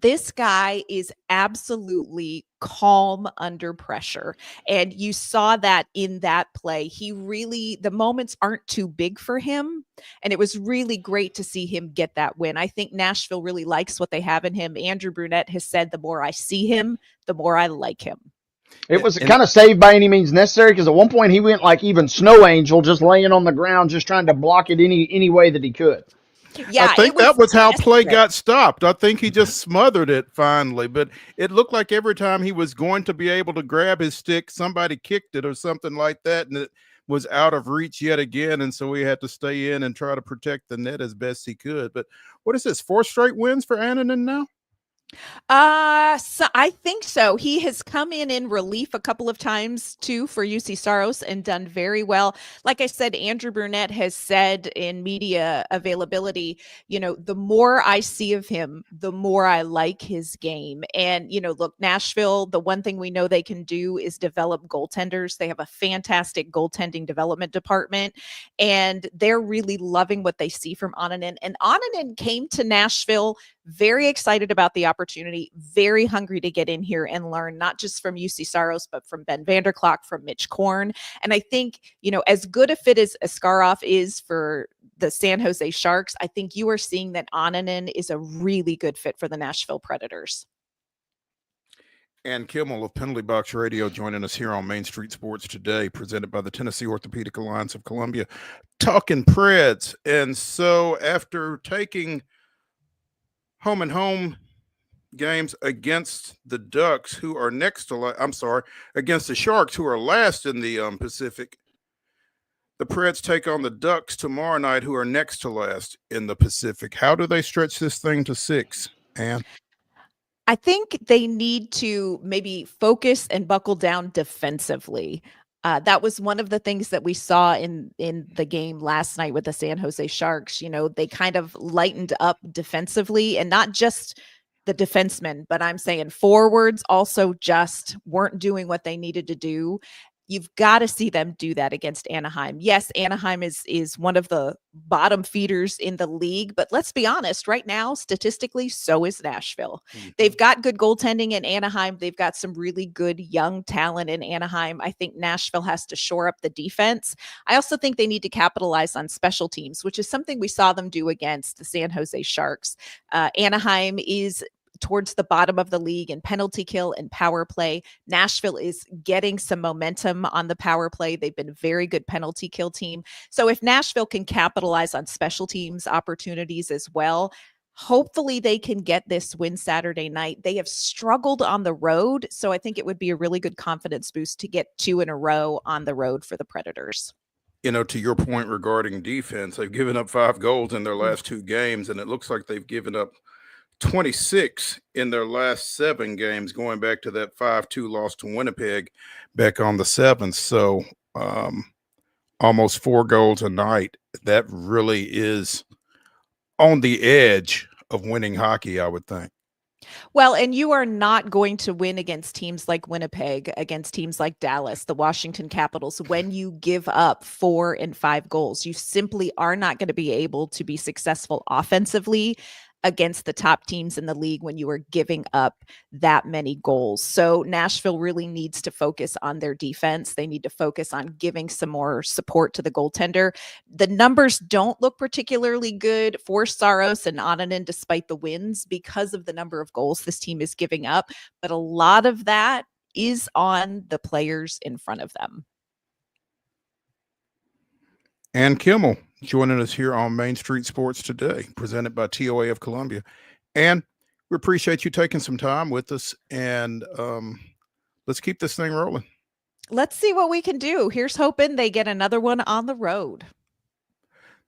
This guy is absolutely calm under pressure. And you saw that in that play. The moments aren't too big for him. And it was really great to see him get that win. I think Nashville really likes what they have in him. Andrew Brunette has said, the more I see him, the more I like him. It was kind of saved by any means necessary, because at one point he went like even Snow Angel, just laying on the ground, just trying to block it any way that he could. Yeah, I think that was how play got stopped. I think he just smothered it finally, but it looked like every time he was going to be able to grab his stick, somebody kicked it or something like that, and it was out of reach yet again, and so he had to stay in and try to protect the net as best he could. But what is this, 4 straight wins for Onanen now? So I think so. He has come in relief a couple of times too for UC Saros and done very well. Like I said, Andrew Brunette has said in media availability, the more I see of him, the more I like his game. And, look, Nashville, the one thing we know they can do is develop goaltenders. They have a fantastic goaltending development department, and they're really loving what they see from Onanen. And Onanen came to Nashville very excited about the opportunity, very hungry to get in here and learn, not just from UC Saros, but from Ben Vanderklok, from Mitch Korn. And I think, as good a fit as Askarov is for the San Jose Sharks, I think you are seeing that Onanen is a really good fit for the Nashville Predators. And Kimmel of Penalty Box Radio joining us here on Main Street Sports today, presented by the Tennessee Orthopedic Alliance of Columbia, talking Preds. And so after taking home and home games against the Ducks, who are against the Sharks, who are last in the Pacific, the Preds take on the Ducks tomorrow night, who are next to last in the Pacific. How do they stretch this thing to 6, Ann? I think they need to maybe focus and buckle down defensively. That was one of the things that we saw in the game last night with the San Jose Sharks. They kind of lightened up defensively, and not just the defensemen, but I'm saying forwards also just weren't doing what they needed to do. You've got to see them do that against Anaheim. Yes, Anaheim is one of the bottom feeders in the league, but let's be honest, right now, statistically, so is Nashville. They've got good goaltending in Anaheim. They've got some really good young talent in Anaheim. I think Nashville has to shore up the defense. I also think they need to capitalize on special teams, which is something we saw them do against the San Jose Sharks. Anaheim is towards the bottom of the league in penalty kill and power play. Nashville is getting some momentum on the power play. They've been a very good penalty kill team. So if Nashville can capitalize on special teams opportunities as well, hopefully they can get this win Saturday night. They have struggled on the road, so I think it would be a really good confidence boost to get 2 in a row on the road for the Predators. To your point regarding defense, they've given up 5 goals in their last 2 games, and it looks like they've given up 26 in their last 7 games, going back to that 5-2 loss to Winnipeg back on the 7th. So almost 4 goals a night. That really is on the edge of winning hockey, I would think. Well, and you are not going to win against teams like Winnipeg, against teams like Dallas, the Washington Capitals, when you give up 4 and 5 goals. You simply are not going to be able to be successful offensively against the top teams in the league when you are giving up that many goals. So Nashville really needs to focus on their defense. They need to focus on giving some more support to the goaltender. The numbers don't look particularly good for Saros and Onanen despite the wins because of the number of goals this team is giving up. But a lot of that is on the players in front of them. And Kimmel joining us here on Main Street Sports Today, presented by TOA of Columbia. And we appreciate you taking some time with us, and let's keep this thing rolling. Let's see what we can do. Here's hoping they get another one on the road.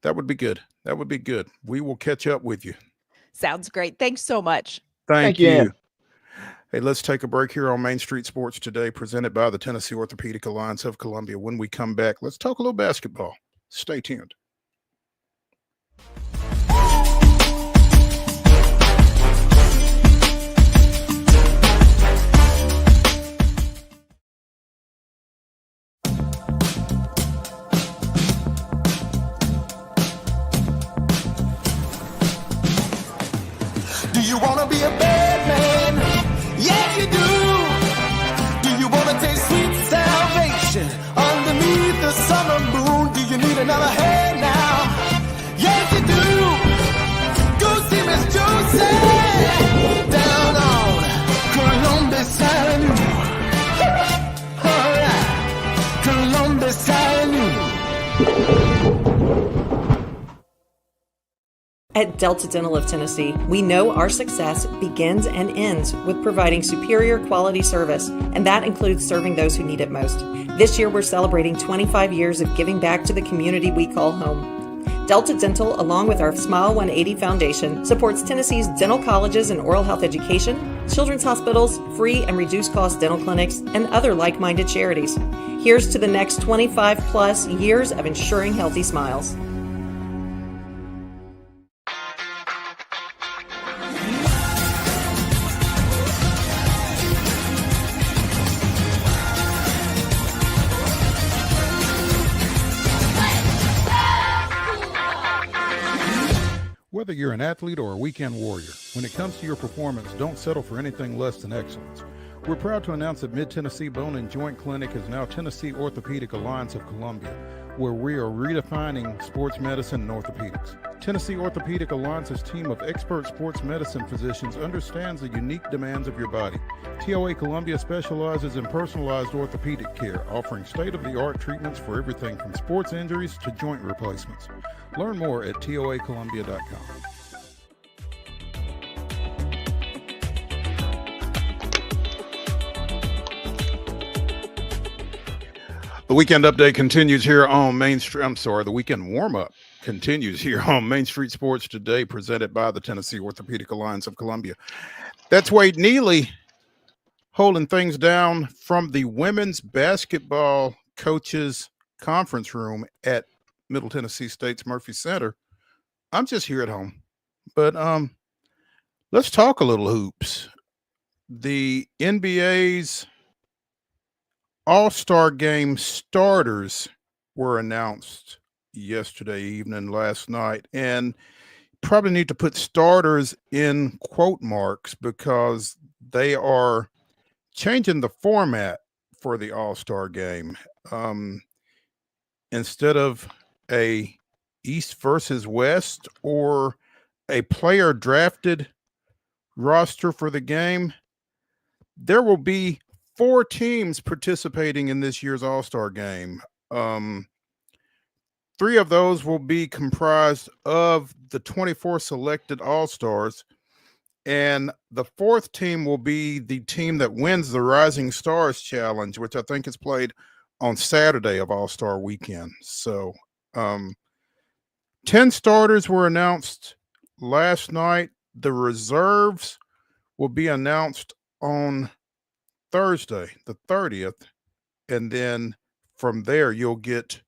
That would be good. That would be good. We will catch up with you. Sounds great. Thanks so much. Thank you. Ann. Hey, let's take a break here on Main Street Sports Today, presented by the Tennessee Orthopedic Alliance of Columbia. When we come back, let's talk a little basketball. Stay tuned. Do you want to be a bad man? Yes, you do. Do you want to taste sweet salvation underneath the summer moon? Do you need another hand now? Yes, you do. Go see Miss Josie down on Columbus Avenue. All right, Columbus Avenue. At Delta Dental of Tennessee, we know our success begins and ends with providing superior quality service, and that includes serving those who need it most. This year, we're celebrating 25 years of giving back to the community we call home. Delta Dental, along with our Smile 180 Foundation, supports Tennessee's dental colleges and oral health education, children's hospitals, free and reduced cost dental clinics, and other like-minded charities. Here's to the next 25 plus years of ensuring healthy smiles. Whether you're an athlete or a weekend warrior, when it comes to your performance, don't settle for anything less than excellence. We're proud to announce that Mid-Tennessee Bone and Joint Clinic is now Tennessee Orthopedic Alliance of Columbia, where we are redefining sports medicine and orthopedics. Tennessee Orthopedic Alliance's team of expert sports medicine physicians understands the unique demands of your body. TOA Columbia specializes in personalized orthopedic care, offering state-of-the-art treatments for everything from sports injuries to joint replacements. Learn more at toacolumbia.com. The weekend update continues here on Main Street. The weekend warm-up continues here on Main Street Sports Today, presented by the Tennessee Orthopedic Alliance of Columbia. That's Wade Neely holding things down from the women's basketball coaches conference room at Middle Tennessee State's Murphy Center. I'm just here at home, but let's talk a little hoops. The NBA's All-Star Game starters were announced yesterday evening, last night, and probably need to put starters in quote marks because they are changing the format for the All-Star Game. Instead of a East versus West or a player drafted roster for the game, there will be 4 teams participating in this year's All-Star Game. 3 of those will be comprised of the 24 selected All-Stars, and the 4th team will be the team that wins the Rising Stars Challenge, which I think is played on Saturday of All-Star Weekend. So 10 starters were announced last night. The reserves will be announced on Thursday, the 30th, and then from there you'll get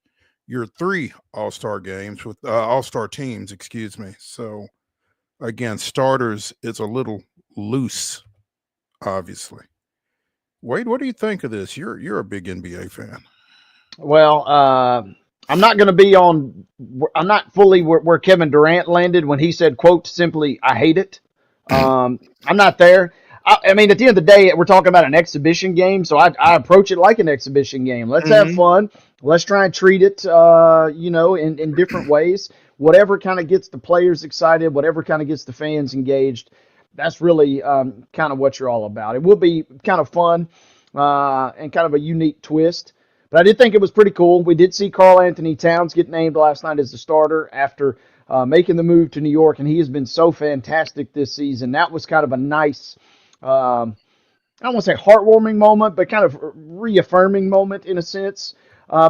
your 3 All-Star games with All-Star teams, excuse me. So again, starters is a little loose, obviously. Wade, what do you think of this? You're a big NBA fan. Well, I'm not going to be on. I'm not fully where Kevin Durant landed when he said, "quote simply, I hate it." I'm not there. I mean, at the end of the day, we're talking about an exhibition game, so I approach it like an exhibition game. Let's have fun. Let's try and treat it, in different ways. Whatever kind of gets the players excited, whatever kind of gets the fans engaged. That's really kind of what you're all about. It will be kind of fun and kind of a unique twist. But I did think it was pretty cool. We did see Karl Anthony Towns get named last night as the starter after making the move to New York, and he has been so fantastic this season. That was kind of a nice, I don't want to say heartwarming moment, but kind of reaffirming moment in a sense.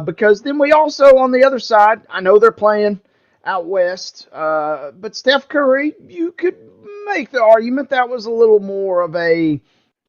Because then we also, on the other side, I know they're playing out west, but Steph Curry, you could make the argument that was a little more of a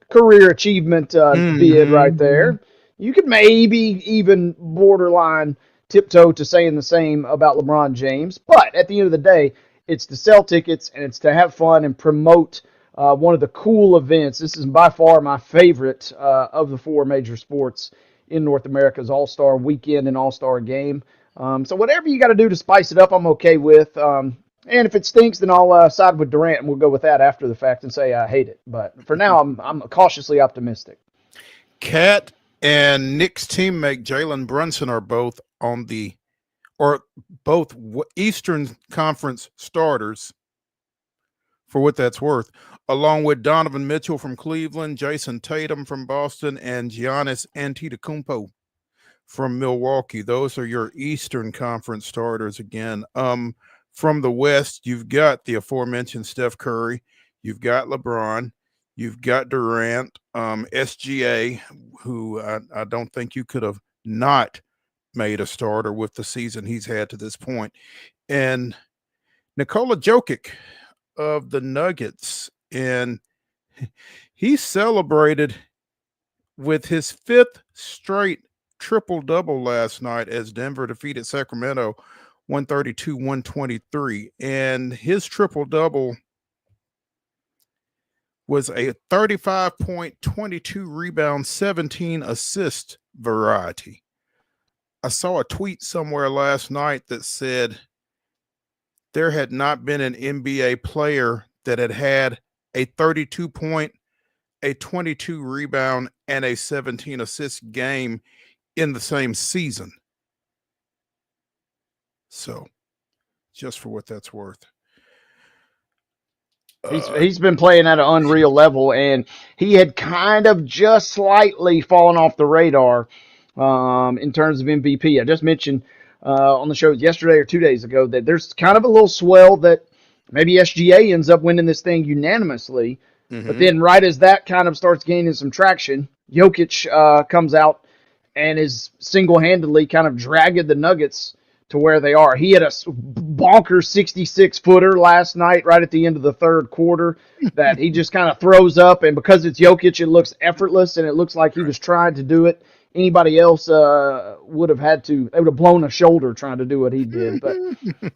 career achievement bid right there. You could maybe even borderline tiptoe to saying the same about LeBron James. But at the end of the day, it's to sell tickets and it's to have fun and promote one of the cool events. This is by far my favorite of the four major sports in North America's All-Star Weekend and All-Star Game. So whatever you got to do to spice it up, I'm okay with. And if it stinks, then I'll side with Durant, and we'll go with that after the fact and say I hate it. But for now, I'm cautiously optimistic. Cat and Nick's teammate Jalen Brunson are both both Eastern Conference starters, for what that's worth, along with Donovan Mitchell from Cleveland, Jason Tatum from Boston, and Giannis Antetokounmpo from Milwaukee. Those are your Eastern Conference starters again. From the West, you've got the aforementioned Steph Curry, you've got LeBron, you've got Durant, SGA, who I don't think you could have not made a starter with the season he's had to this point, and Nikola Jokic of the Nuggets. And he celebrated with his fifth straight triple-double last night as Denver defeated Sacramento 132-123. And his triple-double was a 35-point, 22 rebound, 17 assist variety. I saw a tweet somewhere last night that said there had not been an NBA player that had a 32-point, a 22 rebound, and a 17 assist game in the same season. So, just for what that's worth. He's been playing at an unreal level, and he had kind of just slightly fallen off the radar in terms of MVP. I just mentioned on the show yesterday or 2 days ago that there's kind of a little swell that maybe SGA ends up winning this thing unanimously. But then right as that kind of starts gaining some traction, Jokic comes out and is single-handedly kind of dragging the Nuggets to where they are. He had a bonker 66-footer last night right at the end of the third quarter that he just kind of throws up, and because it's Jokic, it looks effortless, and it looks like he was trying to do it. Anybody else would have blown a shoulder trying to do what he did. But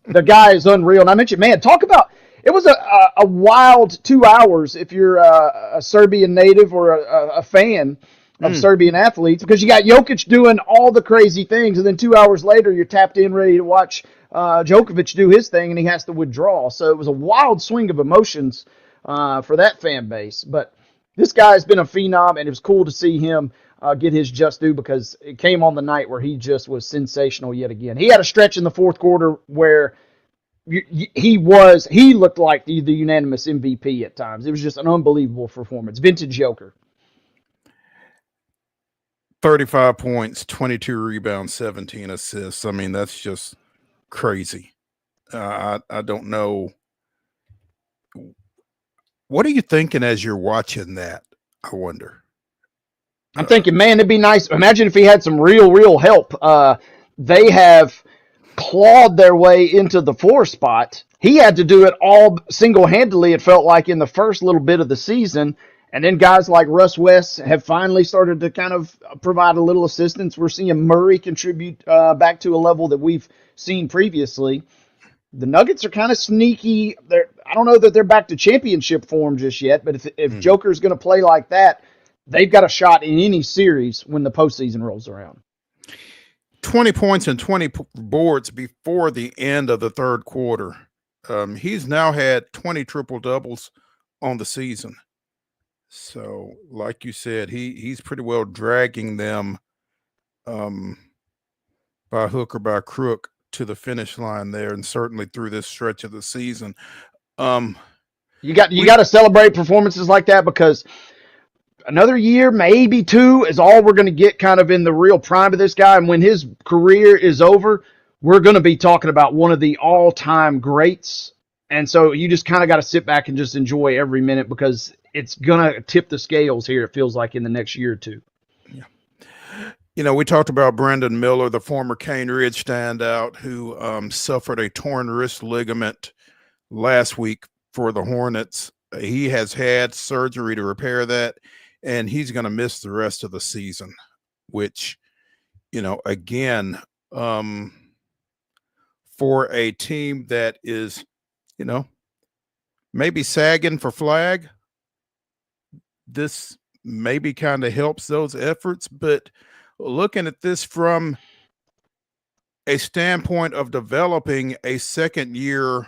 the guy is unreal. And I mentioned, man, talk about, it was a wild 2 hours if you're a Serbian native or a fan of Serbian athletes, because you got Jokic doing all the crazy things, and then 2 hours later you're tapped in ready to watch Djokovic do his thing, and he has to withdraw. So it was a wild swing of emotions for that fan base. But this guy's been a phenom, and it was cool to see him get his just due, because it came on the night where he just was sensational yet again. He had a stretch in the fourth quarter where he looked like the unanimous MVP at times. It was just an unbelievable performance. Vintage Joker. 35 points, 22 rebounds, 17 assists. I mean, that's just crazy. I don't know. What are you thinking as you're watching that? I wonder. I'm thinking, man, it'd be nice. Imagine if he had some real help. They have clawed their way into the 4 spot. He had to do it all single-handedly, it felt like, in the first little bit of the season. And then guys like Russ West have finally started to kind of provide a little assistance. We're seeing Murray contribute back to a level that we've seen previously. The Nuggets are kind of sneaky. I don't know that they're back to championship form just yet, but if Joker's going to play like that, they've got a shot in any series when the postseason rolls around. 20 points and 20 boards before the end of the third quarter. He's now had 20 triple doubles on the season. So, like you said, he's pretty well dragging them by hook or by crook to the finish line there, and certainly through this stretch of the season. You got to celebrate performances like that, because another year, maybe two, is all we're going to get kind of in the real prime of this guy. And when his career is over, we're going to be talking about one of the all-time greats. And so you just kind of got to sit back and just enjoy every minute, because it's going to tip the scales here, it feels like, in the next year or two. Yeah. You know, we talked about Brendan Miller, the former Cane Ridge standout, who suffered a torn wrist ligament last week for the Hornets. He has had surgery to repair that, and he's going to miss the rest of the season, which, you know, again, for a team that is, you know, maybe sagging for flag, this maybe kind of helps those efforts. But looking at this from a standpoint of developing a second-year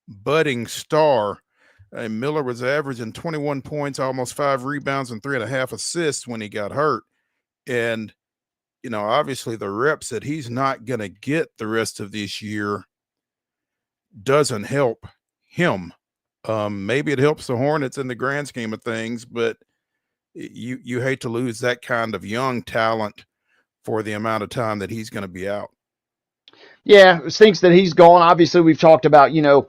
budding star, Miller was averaging 21 points, almost 5 rebounds, and 3.5 assists when he got hurt. And, you know, obviously the reps that he's not going to get the rest of this year doesn't help him. Maybe it helps the Hornets in the grand scheme of things, but you hate to lose that kind of young talent for the amount of time that he's going to be out. Yeah, it stinks that he's gone. Obviously, we've talked about, you know,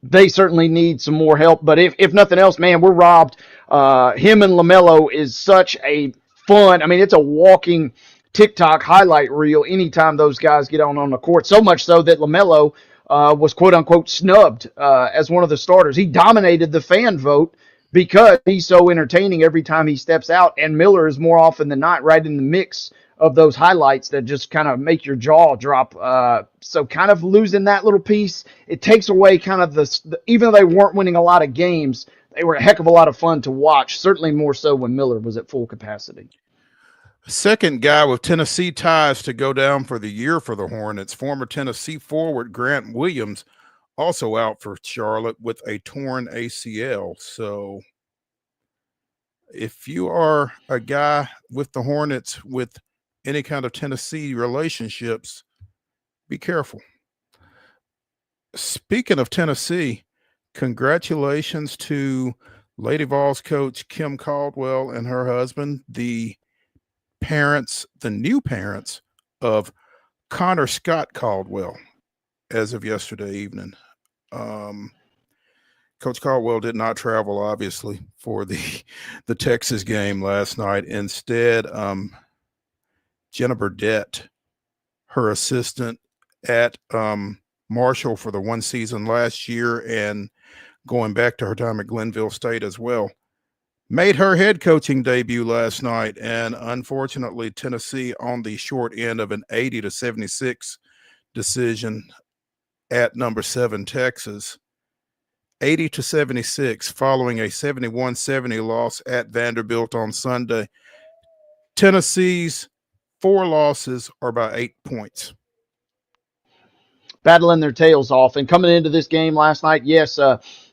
they certainly need some more help. But if nothing else, man, we're robbed. Him and LaMelo is such a fun. I mean, it's a walking TikTok highlight reel anytime those guys get on the court. So much so that LaMelo was quote unquote snubbed as one of the starters. He dominated the fan vote because he's so entertaining every time he steps out. And Miller is more often than not right in the mix of those highlights that just kind of make your jaw drop. So kind of losing that little piece, it takes away kind of even though they weren't winning a lot of games, they were a heck of a lot of fun to watch, certainly more so when Miller was at full capacity. Second guy with Tennessee ties to go down for the year for the Hornets, former Tennessee forward Grant Williams, also out for Charlotte with a torn ACL. So if you are a guy with the Hornets with any kind of Tennessee relationships, be careful. Speaking of Tennessee, congratulations to Lady Vols coach Kim Caldwell and her husband, the new parents of Connor Scott Caldwell, as of yesterday evening. Coach Caldwell did not travel, obviously, for the Texas game last night. Instead, Jenna Burdett, her assistant at Marshall for the one season last year and going back to her time at Glenville State as well, made her head coaching debut last night. And unfortunately, Tennessee on the short end of an 80-76 decision at number 7 Texas. 80-76 following a 71-70 loss at Vanderbilt on Sunday. Tennessee's 4 losses are by 8 points. Battling their tails off. And coming into this game last night, yes,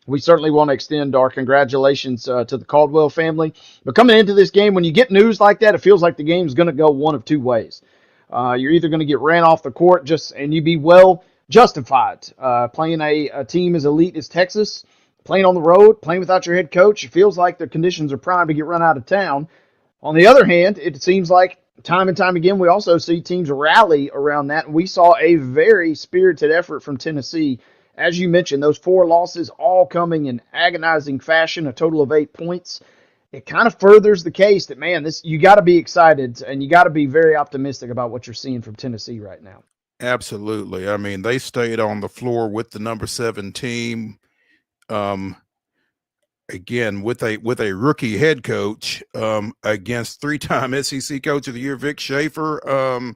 we certainly want to extend our congratulations to the Caldwell family. But coming into this game, when you get news like that, it feels like the game's going to go one of two ways. You're either going to get ran off the court and you be well justified. Playing a team as elite as Texas, playing on the road, playing without your head coach, it feels like the conditions are primed to get run out of town. On the other hand, it seems like time and time again, we also see teams rally around that. And we saw a very spirited effort from Tennessee. As you mentioned, those 4 losses all coming in agonizing fashion, a total of 8 points. It kind of furthers the case that, man, you got to be excited and you got to be very optimistic about what you're seeing from Tennessee right now. Absolutely. I mean, they stayed on the floor with the number 7 team. Again, with a rookie head coach against 3-time SEC Coach of the Year Vic Schaefer.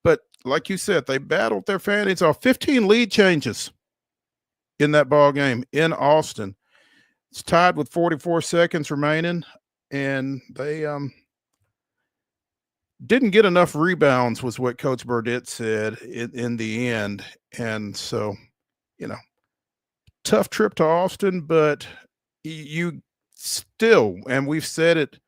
But like you said, they battled their fannies off. 15 lead changes in that ball game in Austin. It's tied with 44 seconds remaining, and they didn't get enough rebounds was what Coach Burdett said in the end. And so, you know, tough trip to Austin, but you still, and we said it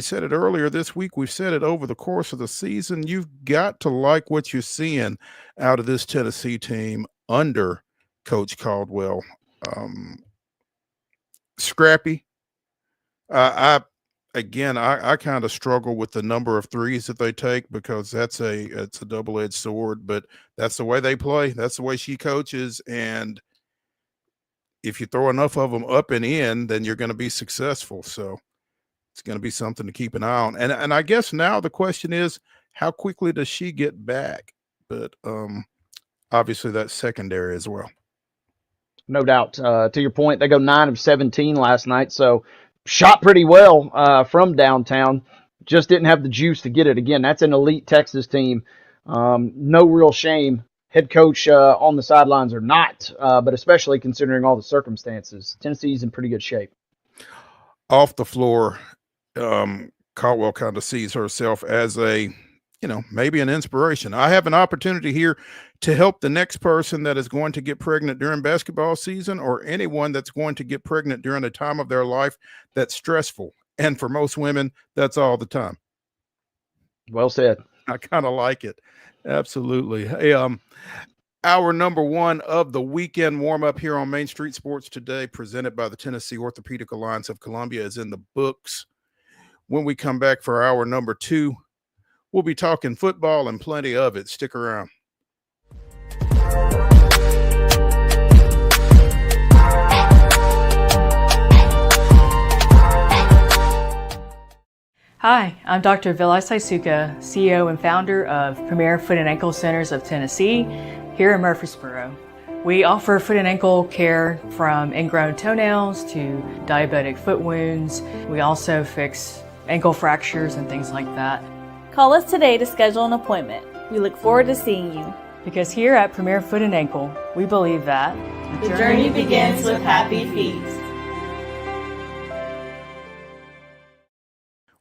earlier this week, we've said it over the course of the season, you've got to like what you're seeing out of this Tennessee team under Coach Caldwell. Scrappy. I kind of struggle with the number of threes that they take, because it's a double-edged sword, but that's the way they play. That's the way she coaches. And if you throw enough of them up and in, then you're going to be successful. So it's going to be something to keep an eye on. And I guess now the question is, how quickly does she get back? But obviously that's secondary as well. No doubt. To your point, they go 9 of 17 last night, so shot pretty well from downtown. Just didn't have the juice to get it. Again, that's an elite Texas team. No real shame. Head coach on the sidelines or not, but especially considering all the circumstances. Tennessee's in pretty good shape. Off the floor, Caldwell kind of sees herself as maybe an inspiration. I have an opportunity here to help the next person that is going to get pregnant during basketball season, or anyone that's going to get pregnant during a time of their life that's stressful. And for most women, that's all the time. Well said. I kind of like it. Absolutely. Hey, our number one of the weekend warm-up here on Main Street Sports Today, presented by the Tennessee Orthopedic Alliance of Columbia, is in the books. When we come back for hour number 2, we'll be talking football and plenty of it. Stick around. Hi, I'm Dr. Vilai Saisuka, CEO and founder of Premier Foot and Ankle Centers of Tennessee here in Murfreesboro. We offer foot and ankle care from ingrown toenails to diabetic foot wounds. We also fix ankle fractures and things like that. Call us today to schedule an appointment. We look forward to seeing you. Because here at Premier Foot and Ankle, we believe that the journey begins with happy feet.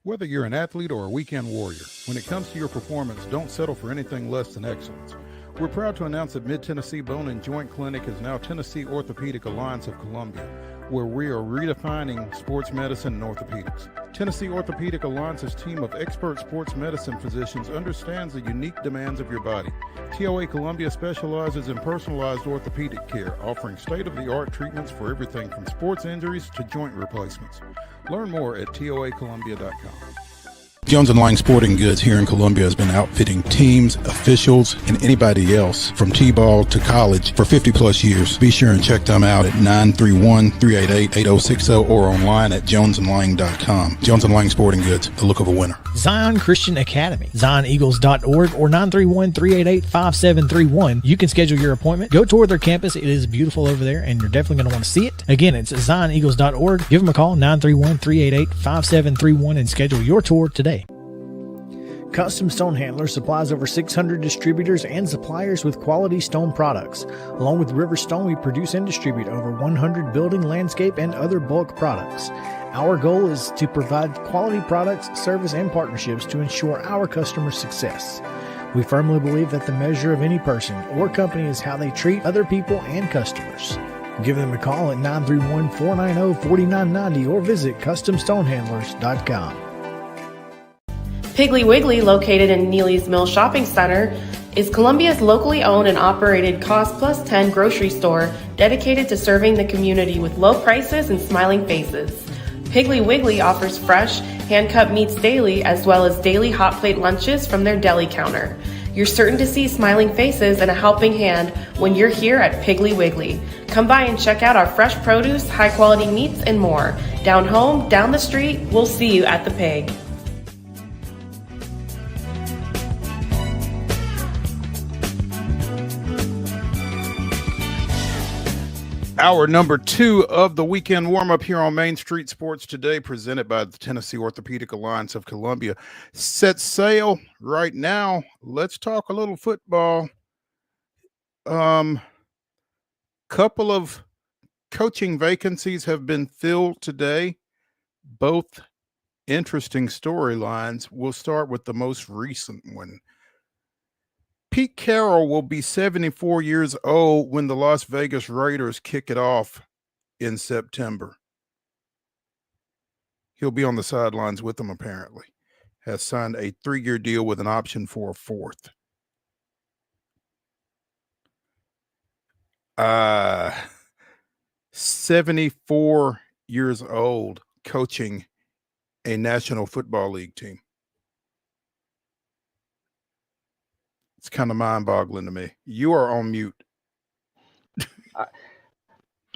Whether you're an athlete or a weekend warrior, when it comes to your performance, don't settle for anything less than excellence. We're proud to announce that Mid-Tennessee Bone and Joint Clinic is now Tennessee Orthopedic Alliance of Columbia, where we are redefining sports medicine and orthopedics. Tennessee Orthopedic Alliance's team of expert sports medicine physicians understands the unique demands of your body. TOA Columbia specializes in personalized orthopedic care, offering state-of-the-art treatments for everything from sports injuries to joint replacements. Learn more at toacolumbia.com. Jones & Lang Sporting Goods here in Columbia has been outfitting teams, officials, and anybody else from T-ball to college for 50 plus years. Be sure and check them out at 931-388-8060 or online at jonesandlang.com. Jones & Lang Sporting Goods, the look of a winner. Zion Christian Academy, zioneagles.org or 931-388-5731. You can schedule your appointment. Go tour their campus. It is beautiful over there, and you're definitely going to want to see it. Again, it's zioneagles.org. Give them a call, 931-388-5731, and schedule your tour today. Custom Stone Handlers supplies over 600 distributors and suppliers with quality stone products. Along with River Stone, we produce and distribute over 100 building, landscape, and other bulk products. Our goal is to provide quality products, service, and partnerships to ensure our customers' success. We firmly believe that the measure of any person or company is how they treat other people and customers. Give them a call at 931-490-4990 or visit CustomStonehandlers.com. Piggly Wiggly, located in Neely's Mill Shopping Center, is Columbia's locally owned and operated Cost Plus 10 grocery store dedicated to serving the community with low prices and smiling faces. Piggly Wiggly offers fresh, hand-cut meats daily, as well as daily hot plate lunches from their deli counter. You're certain to see smiling faces and a helping hand when you're here at Piggly Wiggly. Come by and check out our fresh produce, high-quality meats, and more. Down home, down the street, we'll see you at the Pig. Hour number 2 of the weekend warm-up here on Main Street Sports Today, presented by the Tennessee Orthopedic Alliance of Columbia. Set sail right now. Let's talk a little football. Couple of coaching vacancies have been filled today, both interesting storylines. We'll start with the most recent one. Pete Carroll will be 74 years old when the Las Vegas Raiders kick it off in September. He'll be on the sidelines with them, apparently. Has signed a 3-year deal with an option for a 4th. 74 years old, coaching a National Football League team. It's kind of mind-boggling to me. You are on mute.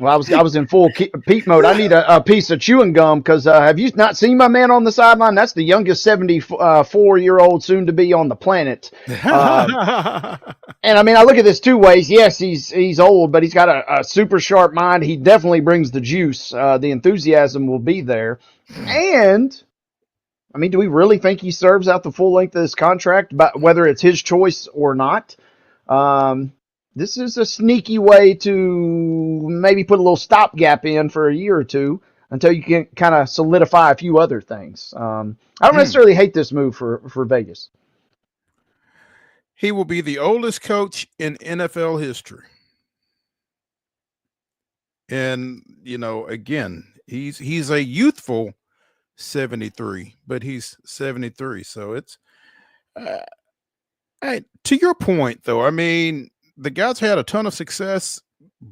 Well, I was in full Pete mode. I need a piece of chewing gum because have you not seen my man on the sideline? That's the youngest 74-year-old soon to be on the planet. And I mean, I look at this two ways. Yes, he's old, but he's got a super sharp mind. He definitely brings the juice. The enthusiasm will be there. And I mean, do we really think he serves out the full length of this contract, but whether it's his choice or not? This is a sneaky way to maybe put a little stopgap in for a year or two until you can kind of solidify a few other things. I don't necessarily hate this move for Vegas. He will be the oldest coach in NFL history. And, you know, again, he's a youthful 73, but he's 73. So it's to your point, though. I mean, the guy's had a ton of success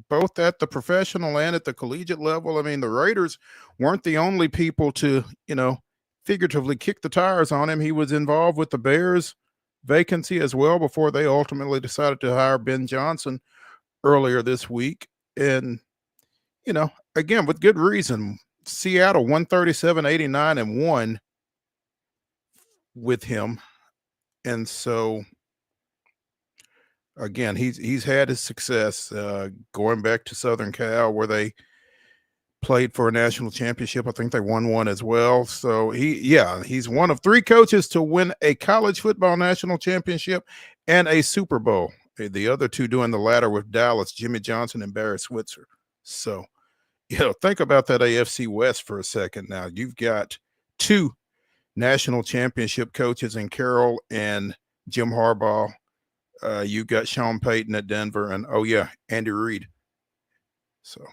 both at the professional and at the collegiate level. I mean, the Raiders weren't the only people to, you know, figuratively kick the tires on him. He was involved with the Bears vacancy as well before they ultimately decided to hire Ben Johnson earlier this week. And, you know, again, with good reason. Seattle 137-89-1 with him. And so again, he's had his success going back to Southern Cal where they played for a national championship. I think they won one as well. So he's one of 3 coaches to win a college football national championship and a Super Bowl. The other 2 doing the latter with Dallas, Jimmy Johnson and Barry Switzer. So, you know, think about that AFC West for a second now. You've got 2 national championship coaches in Carroll and Jim Harbaugh. You've got Sean Payton at Denver and, Andy Reid. So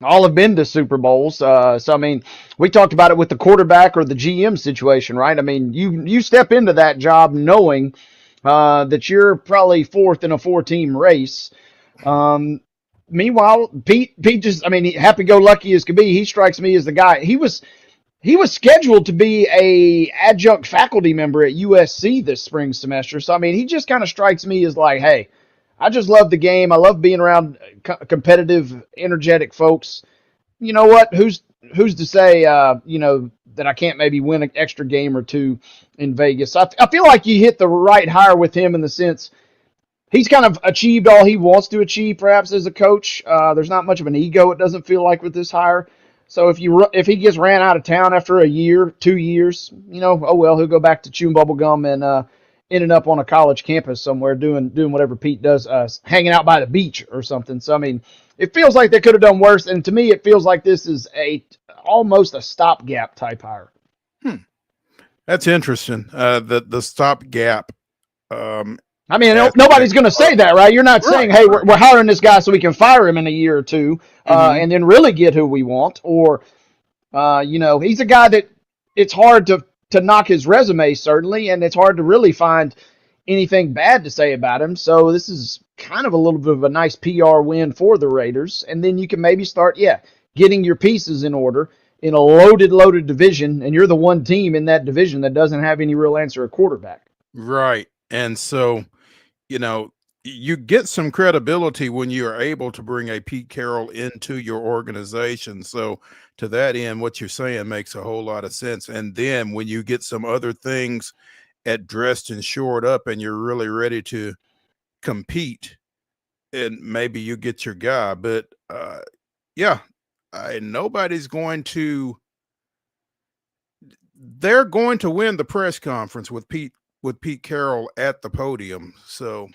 all have been to Super Bowls. So, I mean, we talked about it with the quarterback or the GM situation, right? I mean, you step into that job knowing that you're probably 4th in a 4-team race. Meanwhile, Pete just, I mean, happy-go-lucky as could be, he strikes me as the guy. He was scheduled to be a adjunct faculty member at USC this spring semester. So, I mean, he just kind of strikes me as like, hey, I just love the game. I love being around competitive, energetic folks. You know what? Who's to say, you know, that I can't maybe win an extra game or 2 in Vegas? I feel like you hit the right hire with him in the sense he's kind of achieved all he wants to achieve, perhaps, as a coach. There's not much of an ego, it doesn't feel like, with this hire. So if he gets ran out of town after a year, 2 years, you know, oh well, he'll go back to chewing bubble gum and ending up on a college campus somewhere doing whatever Pete does, hanging out by the beach or something. So I mean, it feels like they could have done worse, and to me, it feels like this is almost a stopgap type hire. That's interesting. The stopgap. I mean, nobody's going to say that, right? You're not saying, hey, we're hiring this guy so we can fire him in a year or 2 and then really get who we want. Or, you know, he's a guy that it's hard to knock his resume, certainly, and it's hard to really find anything bad to say about him. So this is kind of a little bit of a nice PR win for the Raiders. And then you can maybe start, getting your pieces in order in a loaded division, and you're the one team in that division that doesn't have any real answer at quarterback. Right. And so, you know, you get some credibility when you are able to bring a Pete Carroll into your organization. So to that end, what you're saying makes a whole lot of sense. And then when you get some other things addressed and shored up and you're really ready to compete, and maybe you get your guy. But nobody's going to – they're going to win the press conference with Pete Carroll at the podium. So,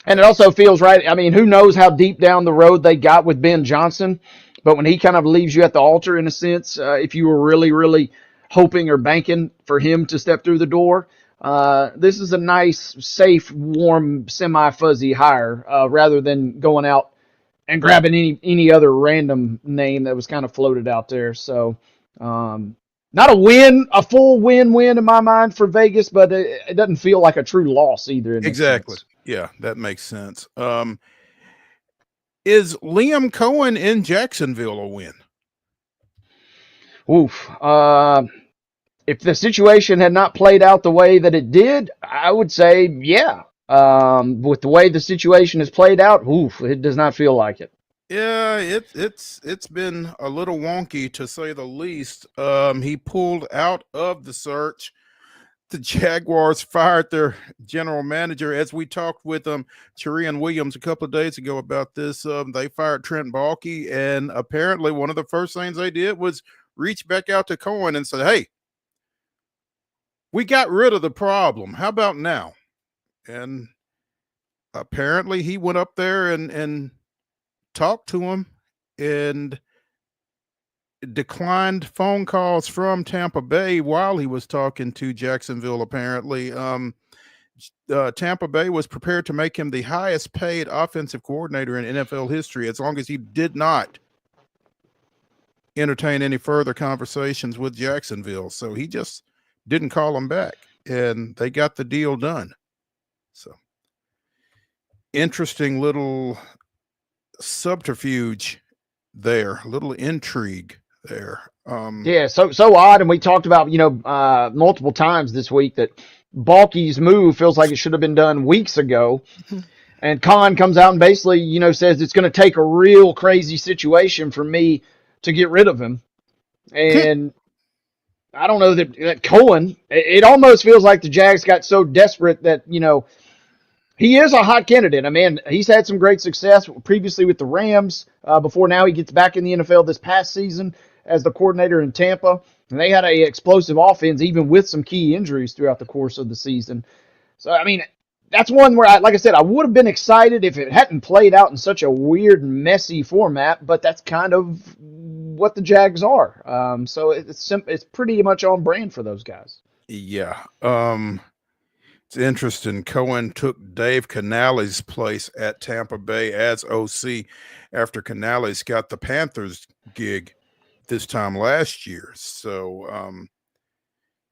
and it also feels right. I mean, who knows how deep down the road they got with Ben Johnson, but when he kind of leaves you at the altar in a sense, if you were really, really hoping or banking for him to step through the door. This is a nice, safe, warm, semi-fuzzy hire rather than going out and grabbing any other random name that was kind of floated out there. So not a full win-win in my mind for Vegas, but it doesn't feel like a true loss either. Exactly. Yeah, that makes sense. Is Liam Cohen in Jacksonville a win? Oof. If the situation had not played out the way that it did, I would say, yeah. With the way the situation has played out, oof, it does not feel like it. Yeah, it's been a little wonky to say the least. He pulled out of the search. The Jaguars fired their general manager. As we talked with Cherian Williams a couple of days ago about this, they fired Trent Baalke, and apparently one of the first things they did was reach back out to Cohen and say, hey, we got rid of the problem. How about now? And apparently he went up there and talked to him and declined phone calls from Tampa Bay while he was talking to Jacksonville. Apparently, Tampa Bay was prepared to make him the highest paid offensive coordinator in NFL history as long as he did not entertain any further conversations with Jacksonville. So he just didn't call them back, and they got the deal done. So interesting little subterfuge there, little intrigue there. Yeah, so odd, and we talked about multiple times this week that Balky's move feels like it should have been done weeks ago, and Khan comes out and basically says it's going to take a real crazy situation for me to get rid of him, and I don't know that Cohen. It almost feels like the Jags got so desperate that he is a hot candidate. I mean, he's had some great success previously with the Rams. Before now, he gets back in the NFL this past season as the coordinator in Tampa. And they had a explosive offense, even with some key injuries throughout the course of the season. So, I mean, that's one where, like I said, I would have been excited if it hadn't played out in such a weird, messy format. But that's kind of what the Jags are. So it's pretty much on brand for those guys. Yeah. It's interesting. Cohen took Dave Canale's place at Tampa Bay as OC after Canales got the Panthers gig this time last year. So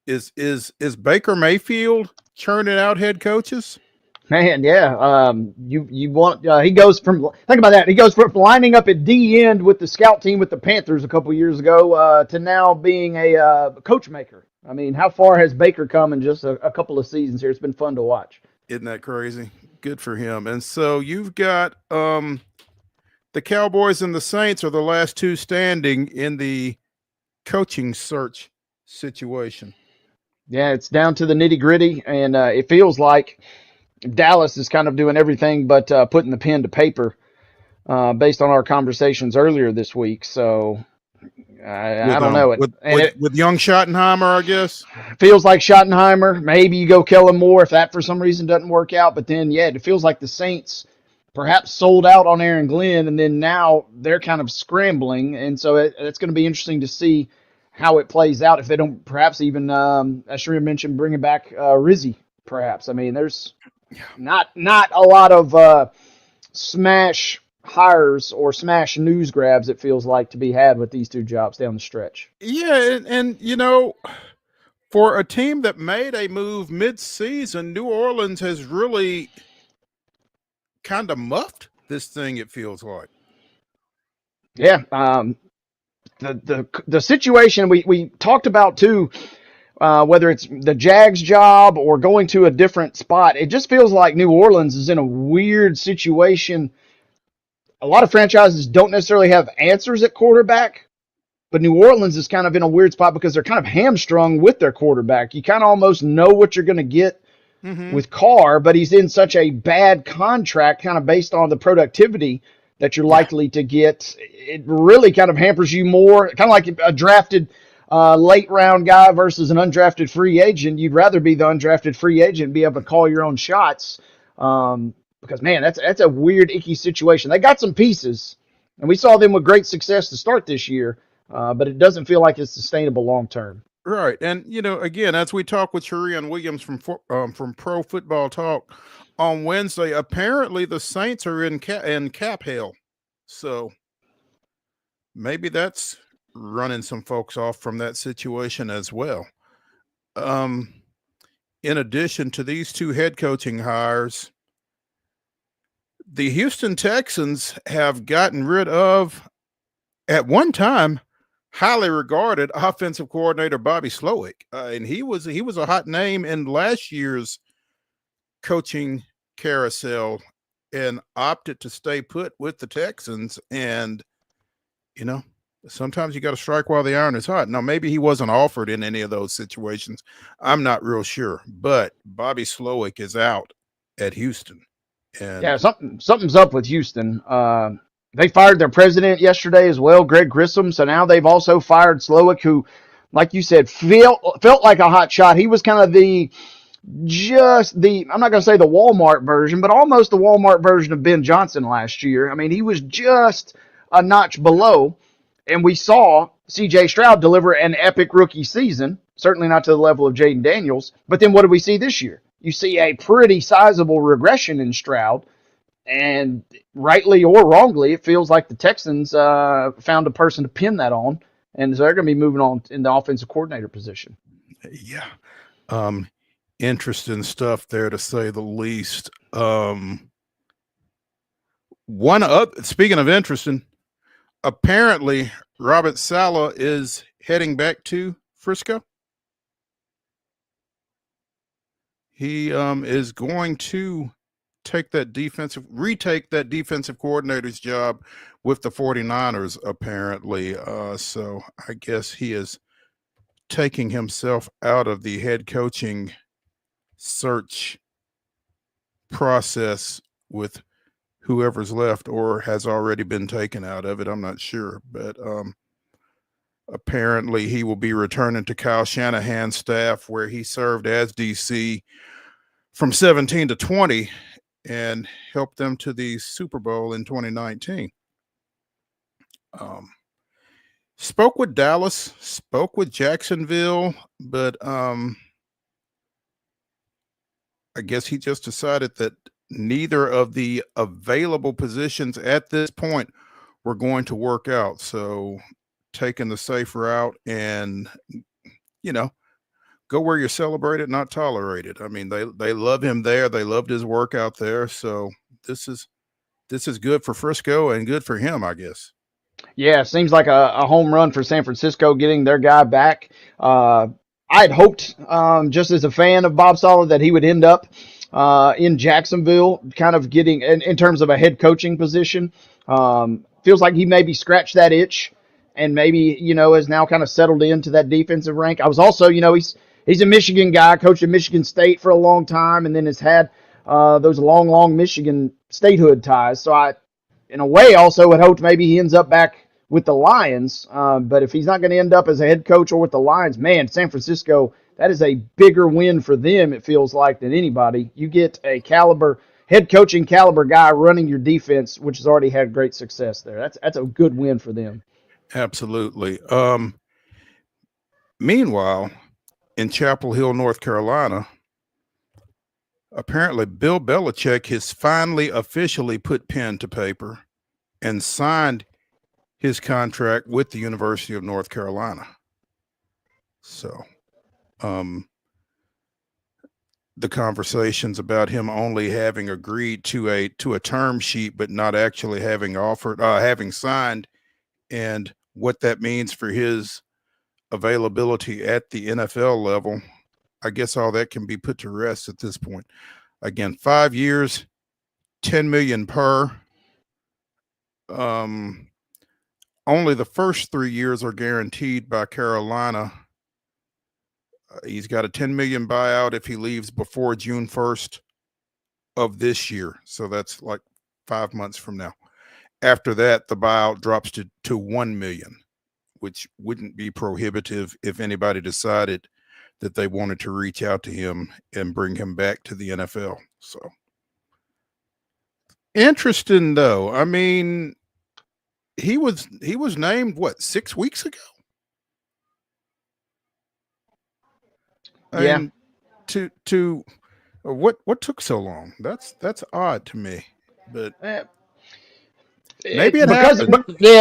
is Baker Mayfield churning out head coaches? Man, yeah. You want he goes from, think about that. He goes from lining up at D end with the scout team with the Panthers a couple years ago to now being a coach maker. I mean, how far has Baker come in just a couple of seasons here? It's been fun to watch. Isn't that crazy? Good for him. And so you've got the Cowboys and the Saints are the last two standing in the coaching search situation. Yeah, it's down to the nitty gritty, and it feels like Dallas is kind of doing everything but putting the pen to paper based on our conversations earlier this week. So I don't know. With young Schottenheimer, I guess. Feels like Schottenheimer. Maybe you go Kellen Moore if that for some reason doesn't work out. But then, yeah, it feels like the Saints perhaps sold out on Aaron Glenn, and then now they're kind of scrambling. And so it's going to be interesting to see how it plays out if they don't perhaps even, as Shereen mentioned, bringing back Rizzi, perhaps. I mean, there's not a lot of smash hires or smash news grabs, it feels like, to be had with these two jobs down the stretch. Yeah, and for a team that made a move mid-season, New Orleans has really kind of muffed this thing, it feels like. Yeah, the situation we talked about too, whether it's the Jags job or going to a different spot, it just feels like New Orleans is in a weird situation. A lot of franchises don't necessarily have answers at quarterback, but New Orleans is kind of in a weird spot because they're kind of hamstrung with their quarterback. You kind of almost know what you're going to get with Carr, but he's in such a bad contract kind of based on the productivity that you're likely to get. It really kind of hampers you more, kind of like a drafted late round guy versus an undrafted free agent. You'd rather be the undrafted free agent and be able to call your own shots. Because, man, that's a weird, icky situation. They got some pieces, and we saw them with great success to start this year, but it doesn't feel like it's sustainable long term. Right. And, again, as we talk with Sharian Williams from Pro Football Talk on Wednesday, apparently the Saints are in cap hell. So maybe that's running some folks off from that situation as well. In addition to these two head coaching hires, the Houston Texans have gotten rid of, at one time, highly regarded offensive coordinator Bobby Slowick, and he was a hot name in last year's coaching carousel, and opted to stay put with the Texans. And sometimes you got to strike while the iron is hot. Now, maybe he wasn't offered in any of those situations. I'm not real sure, but Bobby Slowick is out at Houston. And Yeah, something's up with Houston. They fired their president yesterday as well, Greg Grissom. So now they've also fired Slowick, who, like you said, felt like a hot shot. He was kind of I'm not going to say the Walmart version, but almost the Walmart version of Ben Johnson last year. I mean, he was just a notch below. And we saw C.J. Stroud deliver an epic rookie season, certainly not to the level of Jaden Daniels. But then what do we see this year? You see a pretty sizable regression in Stroud. And rightly or wrongly, it feels like the Texans found a person to pin that on. And so they're going to be moving on in the offensive coordinator position. yeah, interesting stuff there, to say the least. Speaking of interesting, apparently Robert Saleh is heading back to Frisco. He is going to retake that defensive coordinator's job with the 49ers, apparently. So I guess he is taking himself out of the head coaching search process with whoever's left, or has already been taken out of it. I'm not sure, but apparently he will be returning to Kyle Shanahan's staff, where he served as DC from 17 to 20 and helped them to the Super Bowl in 2019. Spoke with Dallas, spoke with Jacksonville, but I guess he just decided that neither of the available positions at this point were going to work out. So taking the safe route and, go where you're celebrated, not tolerated. I mean, they love him there. They loved his work out there. So this is good for Frisco and good for him, I guess. Yeah, seems like a home run for San Francisco getting their guy back. I had hoped, just as a fan of Bob Saleh, that he would end up in Jacksonville, kind of getting in terms of a head coaching position. Feels like he maybe scratched that itch, and maybe has now kind of settled into that defensive rank. I was also, he's a Michigan guy, coached at Michigan State for a long time, and then has had those long Michigan statehood ties. So I, in a way, also had hoped maybe he ends up back with the Lions. But if he's not going to end up as a head coach or with the Lions, man, San Francisco, that is a bigger win for them, it feels like, than anybody. You get a head coaching caliber guy running your defense, which has already had great success there. That's a good win for them. Absolutely. Meanwhile, in Chapel Hill, North Carolina, apparently Bill Belichick has finally officially put pen to paper and signed his contract with the University of North Carolina. So the conversations about him only having agreed to a term sheet but not actually having signed, and what that means for his availability at the NFL level, I guess all that can be put to rest at this point. Again, 5 years, $10 million per. Only the first 3 years are guaranteed by Carolina. He's got a $10 million buyout if he leaves before June 1st of this year. So that's like 5 months from now. After that, the buyout drops to $1 million, which wouldn't be prohibitive if anybody decided that they wanted to reach out to him and bring him back to the NFL. So interesting, though. I mean, he was named 6 weeks ago? Yeah. And to what took so long? That's odd to me, but maybe it happened.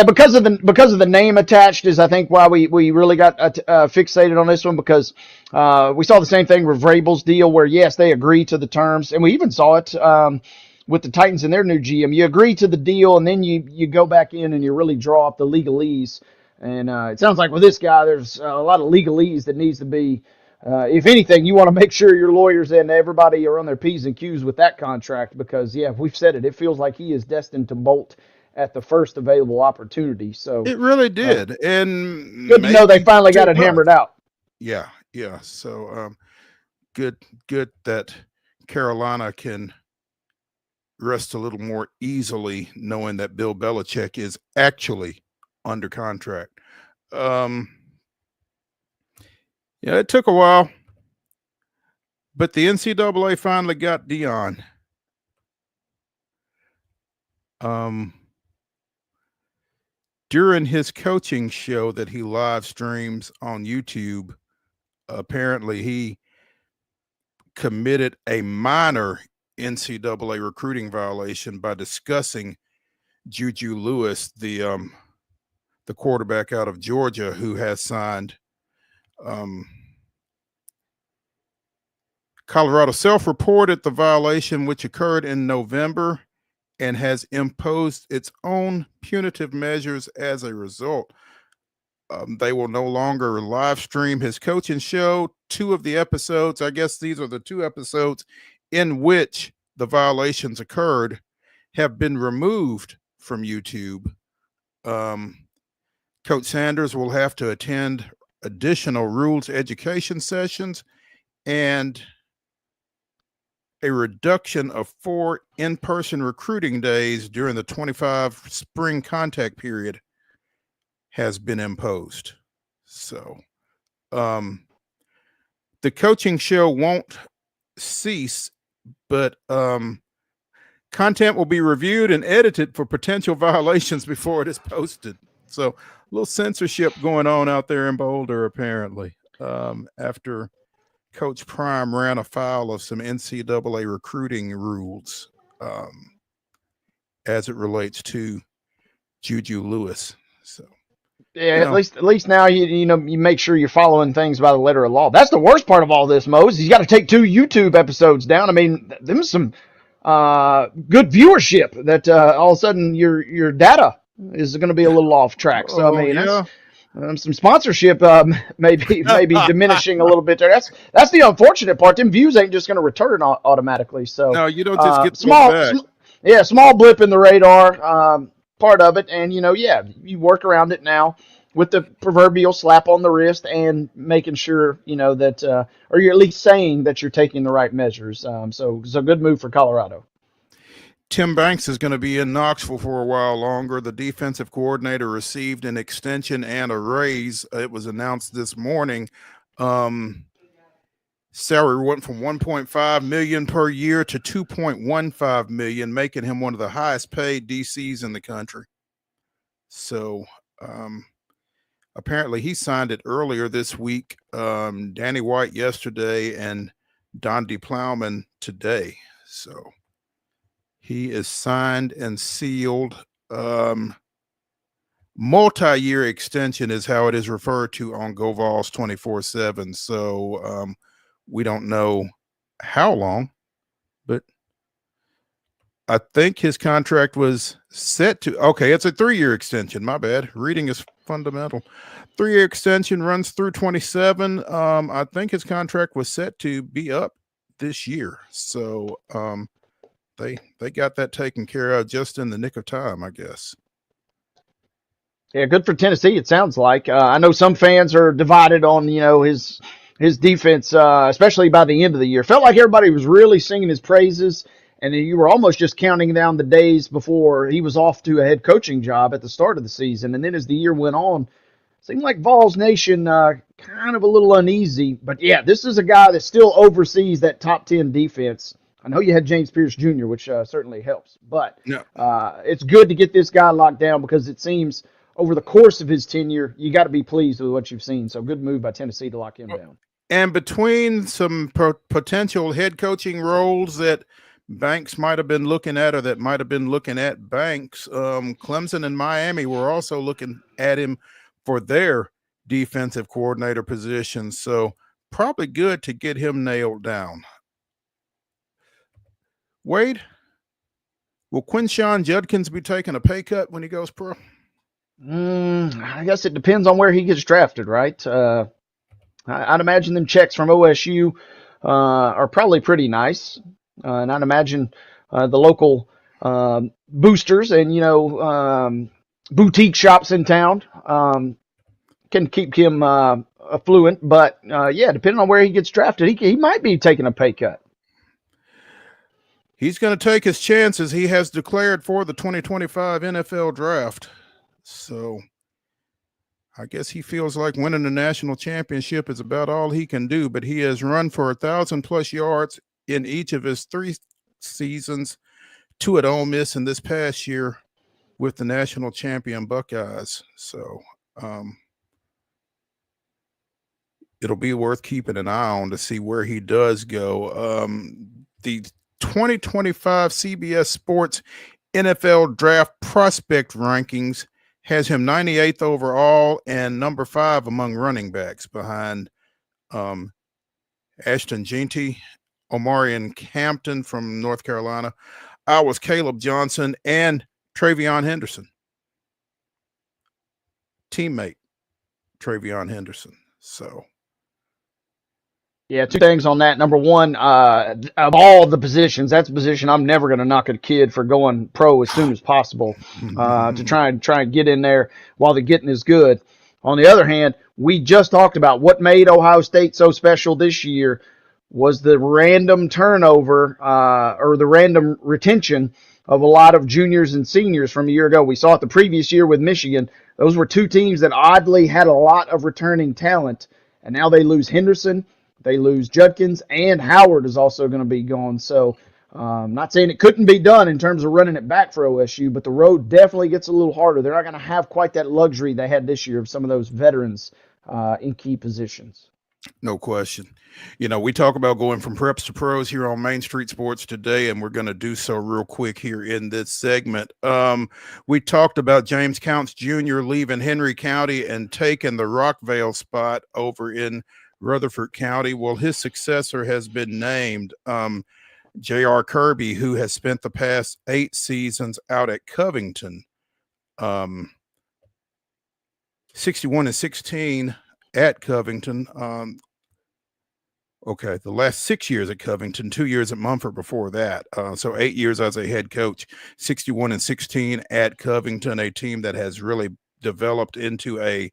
Because of the name attached is I think why we really got fixated on this one, because we saw the same thing with Vrabel's deal where yes they agree to the terms, and we even saw it with the Titans and their new GM. You agree to the deal and then you go back in and you really draw up the legalese, and it sounds like with this guy there's a lot of legalese that needs to be. If anything, you want to make sure your lawyers and everybody are on their P's and Q's with that contract, because yeah, we've said it. It feels like he is destined to bolt at the first available opportunity. So It really did, and good to know they maybe finally got too it hammered much. out. Yeah, yeah. So good that Carolina can rest a little more easily knowing that Bill Belichick is actually under contract. Um, yeah, it took a while, but the NCAA finally got Dion. During his coaching show that he live streams on YouTube, apparently he committed a minor NCAA recruiting violation by discussing Juju Lewis, the quarterback out of Georgia who has signed. Colorado self-reported the violation, which occurred in November, and has imposed its own punitive measures as a result. They will no longer live stream his coaching show. 2 of the episodes, I guess these are the 2 episodes in which the violations occurred, have been removed from YouTube. Coach Sanders will have to attend additional rules education sessions and a reduction of 4 in-person recruiting days during the 25 spring contact period has been imposed. So the coaching show won't cease, but content will be reviewed and edited for potential violations before it is posted. So a little censorship going on out there in Boulder, apparently, after Coach Prime ran afoul of some NCAA recruiting rules as it relates to Juju Lewis. So Yeah, at least now you make sure you're following things by the letter of law. That's the worst part of all this, Mose. He's got to take 2 YouTube episodes down. I mean, them some good viewership that all of a sudden your data is going to be a little off track. So I mean, yeah. that's some sponsorship maybe diminishing a little bit there. That's the unfortunate part. Them views ain't just going to return automatically. So no, you don't just get small blip in the radar. Part of it, and you work around it now with the proverbial slap on the wrist and making sure that or you're at least saying that you're taking the right measures. So good move for Colorado. Tim Banks is going to be in Knoxville for a while longer. The defensive coordinator received an extension and a raise. It was announced this morning. Salary went from $1.5 million per year to $2.15 million, making him one of the highest paid DCs in the country. So apparently he signed it earlier this week. Danny White yesterday and Don D. Plowman today. So he is signed and sealed. Multi-year extension is how it is referred to on GoVols 24/7. So we don't know how long, but I think his contract was set to, okay, it's a 3-year extension. My bad. Reading is fundamental. 3-year extension runs through 27. I think his contract was set to be up this year. So they got that taken care of just in the nick of time, I guess. Yeah, good for Tennessee, it sounds like. I know some fans are divided on, his defense, especially by the end of the year. Felt like everybody was really singing his praises, and you were almost just counting down the days before he was off to a head coaching job at the start of the season. And then as the year went on, seemed like Vols Nation kind of a little uneasy. But, yeah, this is a guy that still oversees that top 10 defense. I know you had James Pierce Jr., which certainly helps. But it's good to get this guy locked down because it seems over the course of his tenure, you got to be pleased with what you've seen. So good move by Tennessee to lock him down. And between some potential head coaching roles that Banks might have been looking at, or that might have been looking at Banks, Clemson and Miami were also looking at him for their defensive coordinator positions. So probably good to get him nailed down. Wade, will Quinshon Judkins be taking a pay cut when he goes pro? I guess it depends on where he gets drafted, right? I'd imagine them checks from OSU are probably pretty nice. And I'd imagine the local boosters and, boutique shops in town can keep him affluent. But, yeah, depending on where he gets drafted, he might be taking a pay cut. He's going to take his chances. He has declared for the 2025 NFL draft. So I guess he feels like winning the national championship is about all he can do, but he has run for 1,000+ yards in each of his 3 seasons, 2 at Ole Miss and this past year with the national champion Buckeyes. So it'll be worth keeping an eye on to see where he does go. The 2025 CBS Sports NFL Draft Prospect Rankings has him 98th overall and number 5 among running backs, behind Ashton Jeanty, Omarion Hampton from North Carolina, Iowa's Caleb Johnson, and Travion Henderson. Teammate Travion Henderson. So yeah, 2 things on that. Number one, of all the positions, that's a position I'm never going to knock a kid for going pro as soon as possible, to try and get in there while the getting is good. On the other hand, we just talked about what made Ohio State so special this year was the random turnover or the random retention of a lot of juniors and seniors from a year ago. We saw it the previous year with Michigan. Those were 2 teams that oddly had a lot of returning talent, and now they lose Henderson. They lose Judkins, and Howard is also going to be gone. So not saying it couldn't be done in terms of running it back for OSU, but the road definitely gets a little harder. They're not going to have quite that luxury they had this year of some of those veterans in key positions. No question. We talk about going from preps to pros here on Main Street Sports today, and we're going to do so real quick here in this segment. We talked about James Counts Jr. leaving Henry County and taking the Rockvale spot over in Rutherford County. Well, his successor has been named, J.R. Kirby, who has spent the past 8 seasons out at Covington, 61-16 at Covington. The last 6 years at Covington, 2 years at Mumford before that. So 8 years as a head coach, 61-16 at Covington, a team that has really developed into a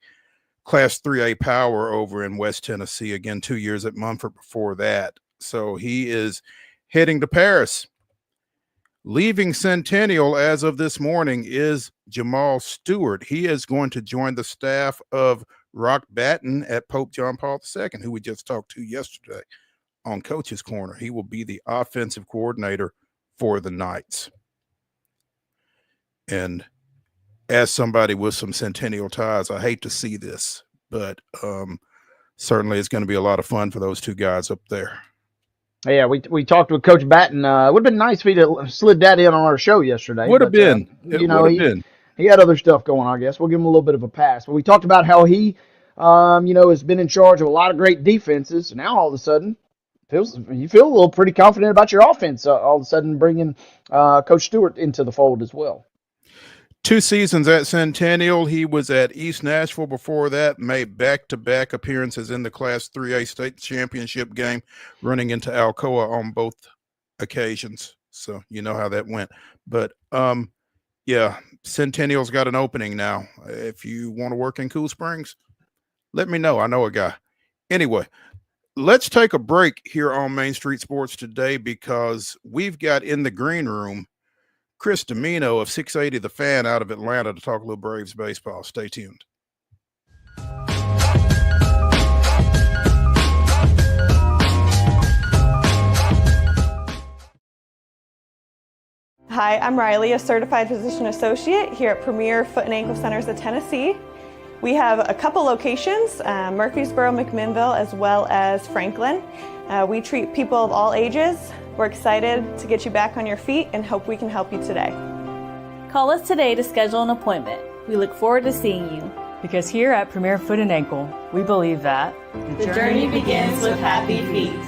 Class 3A power over in West Tennessee. Again, 2 years at Mumford before that. So he is heading to Paris. Leaving Centennial as of this morning is Jamal Stewart. He is going to join the staff of Rock Batten at Pope John Paul II, who we just talked to yesterday on Coach's Corner. He will be the offensive coordinator for the Knights. And as somebody with some Centennial ties, I hate to see this, but certainly it's going to be a lot of fun for those 2 guys up there. Yeah, we talked with Coach Batten. It would have been nice if he'd have slid that in on our show yesterday. Would have been. It would have been. He had other stuff going on, I guess. We'll give him a little bit of a pass. But we talked about how he, has been in charge of a lot of great defenses. Now, all of a sudden, you feel a little pretty confident about your offense, all of a sudden bringing Coach Stewart into the fold as well. 2 seasons at Centennial. He was at East Nashville before that, made back-to-back appearances in the Class 3A state championship game, running into Alcoa on both occasions. So you know how that went. But, yeah, Centennial's got an opening now. If you want to work in Cool Springs, let me know. I know a guy. Anyway, let's take a break here on Main Street Sports today, because we've got in the green room Chris DIMINO of 680 The Fan out of Atlanta to talk a little Braves baseball. Stay tuned. Hi, I'm Riley, a certified physician associate here at Premier Foot and Ankle Centers of Tennessee. We have a couple locations, Murfreesboro, McMinnville, as well as Franklin. We treat people of all ages. We're excited to get you back on your feet and hope we can help you today. Call us today to schedule an appointment. We look forward to seeing you. Because here at Premier Foot and Ankle, we believe that the journey begins with happy feet.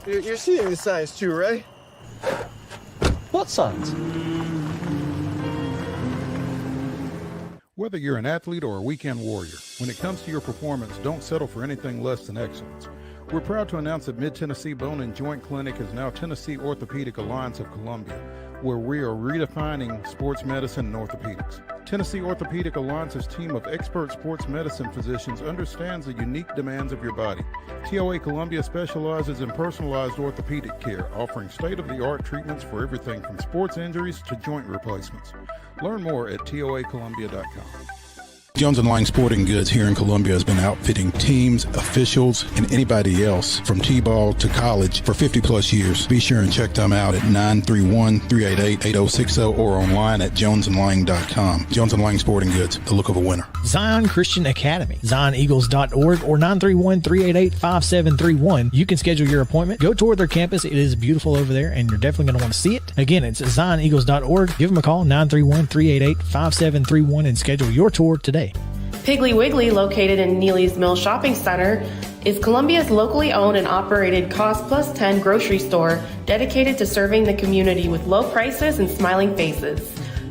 You're seeing the signs too, right? What signs? Whether you're an athlete or a weekend warrior, when it comes to your performance, don't settle for anything less than excellence. We're proud to announce that Mid-Tennessee Bone and Joint Clinic is now Tennessee Orthopedic Alliance of Columbia, where we are redefining sports medicine and orthopedics. Tennessee Orthopedic Alliance's team of expert sports medicine physicians understands the unique demands of your body. TOA Columbia specializes in personalized orthopedic care, offering state-of-the-art treatments for everything from sports injuries to joint replacements. Learn more at toacolumbia.com. Jones & Lang Sporting Goods here in Columbia has been outfitting teams, officials, and anybody else from T-ball to college for 50 plus years. Be sure and check them out at 931-388-8060 or online at jonesandlang.com. Jones & Lang Sporting Goods, the look of a winner. Zion Christian Academy, zioneagles.org or 931-388-5731. You can schedule your appointment. Go tour their campus. It is beautiful over there, and you're definitely going to want to see it. Again, it's zioneagles.org. Give them a call, 931-388-5731, and schedule your tour today. Piggly Wiggly, located in Neely's Mill Shopping Center, is Columbia's locally owned and operated cost plus 10 grocery store dedicated to serving the community with low prices and smiling faces.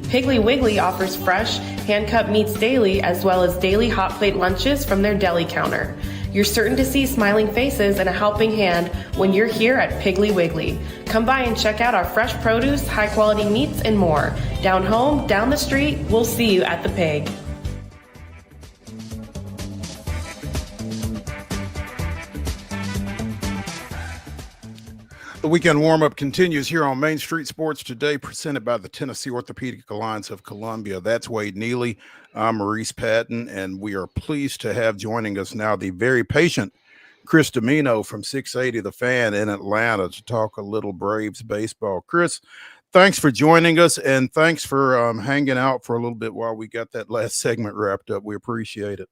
Piggly Wiggly offers fresh, hand-cut meats daily as well as daily hot plate lunches from their deli counter. You're certain to see smiling faces and a helping hand when you're here at Piggly Wiggly. Come by and check out our fresh produce, high-quality meats, and more. Down home, down the street, we'll see you at the Pig. The weekend warm-up continues here on Main Street Sports Today, presented by the Tennessee Orthopedic Alliance of Columbia. That's Wade Neely. I'm Maurice Patton, and we are pleased to have joining us now the very patient Chris DIMINO from 680 The Fan in Atlanta to talk a little Braves baseball. Chris, thanks for joining us, and thanks for hanging out for a little bit while we got that last segment wrapped up. We appreciate it.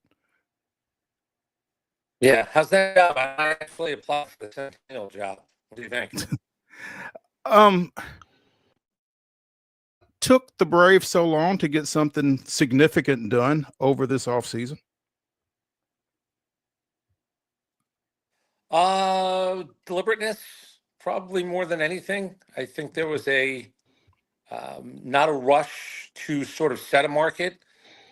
Yeah, how's that job? I actually applied for the Sentinel job. What do you think? Took the Braves so long to get something significant done over this offseason? Deliberateness, probably more than anything. I think there was not a rush to sort of set a market.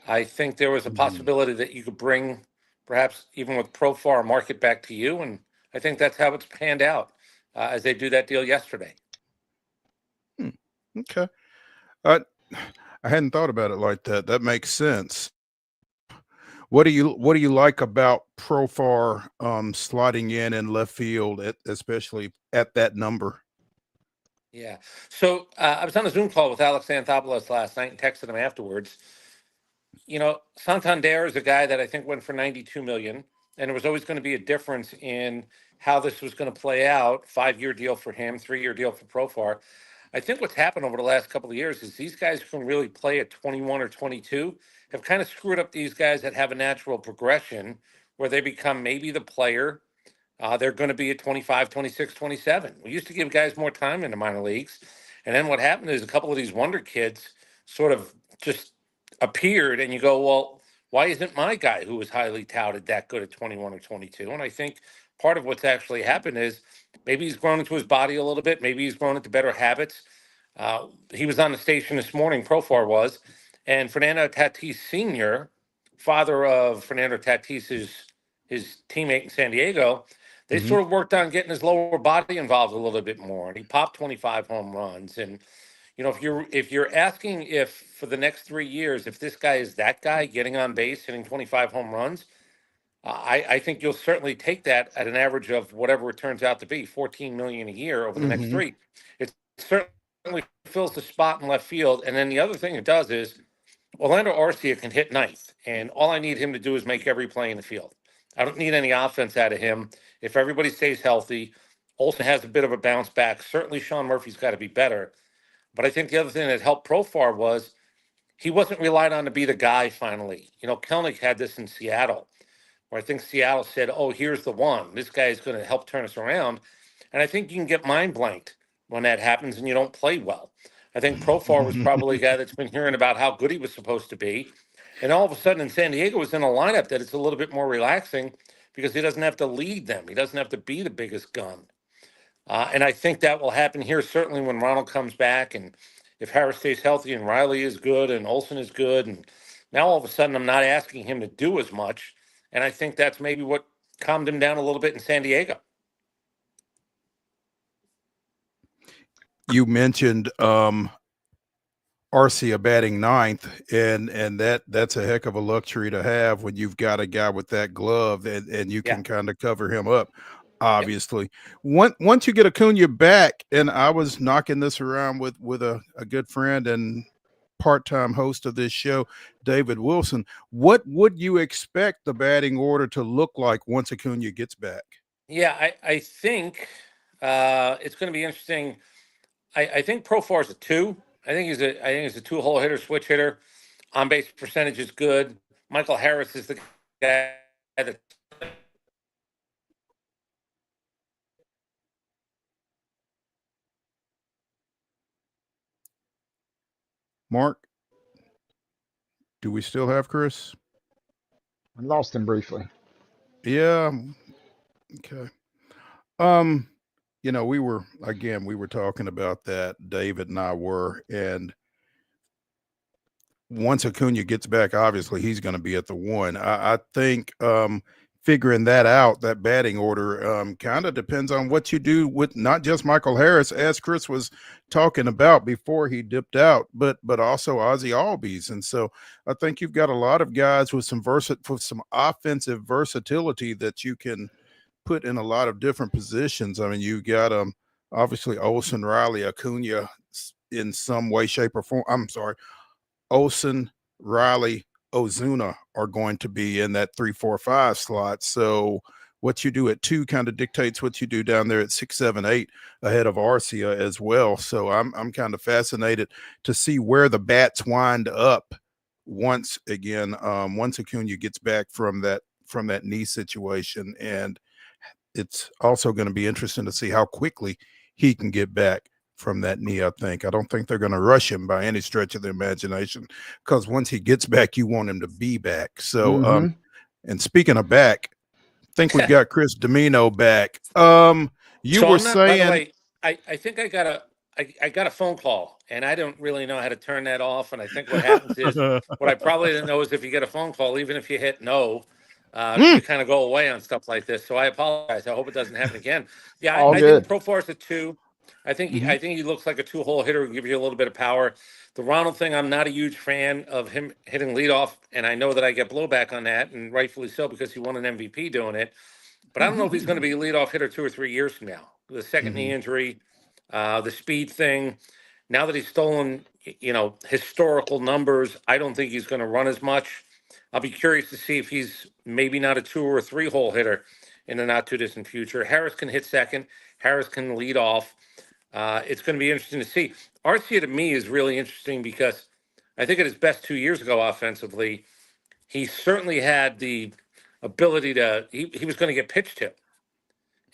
I think there was a possibility that you could bring, perhaps even with Profar, a market back to you, and I think that's how it's panned out. As they do that deal yesterday. Okay. I hadn't thought about it like that. That makes sense. What do you like about Profar sliding in left field, especially at that number? Yeah. So I was on a Zoom call with Alex Anthopoulos last night and texted him afterwards. You know, Santander is a guy that I think went for $92 million, and there was always going to be a difference in how this was going to play out. 5-year deal for him, 3-year deal for Profar. I think what's happened over the last couple of years is these guys who can really play at 21 or 22 have kind of screwed up these guys that have a natural progression where they become maybe the player. They're going to be at 25, 26, 27. We used to give guys more time in the minor leagues. And then what happened is a couple of these wonder kids sort of just appeared, and you go, well, why isn't my guy who was highly touted that good at 21 or 22? And I think part of what's actually happened is maybe he's grown into his body a little bit. Maybe he's grown into better habits. He was on the station this morning, Profar was, and Fernando Tatis Sr., father of Fernando Tatis, his teammate in San Diego, they sort of worked on getting his lower body involved a little bit more. And he popped 25 home runs. And, you know, if you're asking if for the next 3 years, if this guy is that guy getting on base, hitting 25 home runs, I think you'll certainly take that at an average of whatever it turns out to be, 14 million a year over the next Mm-hmm. 3. It certainly fills the spot in left field. And then the other thing it does is Orlando Arcia can hit ninth, and all I need him to do is make every play in the field. I don't need any offense out of him. If everybody stays healthy, Olson has a bit of a bounce back. Certainly, Sean Murphy's got to be better. But I think the other thing that helped Profar was he wasn't relied on to be the guy finally. Kelnick had this in Seattle, where I think Seattle said, oh, here's the one. This guy is going to help turn us around. And I think you can get mind blanked when that happens and you don't play well. I think Profar was probably a guy that's been hearing about how good he was supposed to be. And all of a sudden in San Diego was in a lineup that it's a little bit more relaxing because he doesn't have to lead them. He doesn't have to be the biggest gun. And I think that will happen here, certainly when Ronald comes back. And if Harris stays healthy and Riley is good and Olson is good. And now all of a sudden I'm not asking him to do as much. And I think that's maybe what calmed him down a little bit in San Diego. You mentioned Arcia batting ninth, and that's a heck of a luxury to have when you've got a guy with that glove and you can kind of cover him up. Obviously, once you get Acuna back, and I was knocking this around with a good friend and part-time host of this show, David Wilson, what would you expect the batting order to look like once Acuna gets back? Yeah, I think it's going to be interesting. I think Profar is a 2. I think he's a 2-hole hitter, switch hitter. On base percentage is good. Michael Harris is the guy that. Mark, do we still have Chris? I lost him briefly. Yeah. Okay. We were talking about that, David and I were, and once Acuna gets back, obviously he's going to be at the 1. I think figuring that out, that batting order, kind of depends on what you do with not just Michael Harris, as Chris was talking about before he dipped out, but also Ozzie Albies. And so I think you've got a lot of guys with some offensive versatility that you can put in a lot of different positions. I mean, you got obviously Olson, Riley, Acuna in some way, shape, or form. I'm sorry, Olson, Riley, Ozuna are going to be in that 3, 4, 5 slot. So what you do at 2 kind of dictates what you do down there at 6, 7, 8 ahead of Arcia as well. So I'm kind of fascinated to see where the bats wind up once Acuna gets back from that knee situation. And it's also going to be interesting to see how quickly he can get back from that knee. I don't think they're going to rush him by any stretch of the imagination, because once he gets back, you want him to be back. So, and speaking of back, I think we've got Chris DiMino back. You were saying, by the way, I think I got a phone call, and I don't really know how to turn that off. And I think what happens is, what I probably didn't know is if you get a phone call, even if you hit no, you kind of go away on stuff like this. So I apologize. I hope it doesn't happen again. Yeah, I think Profar's a 2. I think he looks like a 2-hole hitter who gives you a little bit of power. The Ronald thing, I'm not a huge fan of him hitting leadoff, and I know that I get blowback on that, and rightfully so, because he won an MVP doing it. But I don't know if he's going to be a leadoff hitter 2 or 3 years from now. The second knee injury, the speed thing. Now that he's stolen, historical numbers, I don't think he's going to run as much. I'll be curious to see if he's maybe not a 2 or a 3-hole hitter in the not too distant future. Harris can hit second. Harris can lead off. It's going to be interesting to see. Arcia, to me, is really interesting because I think at his best 2 years ago offensively, he certainly had the ability he was going to get pitched to.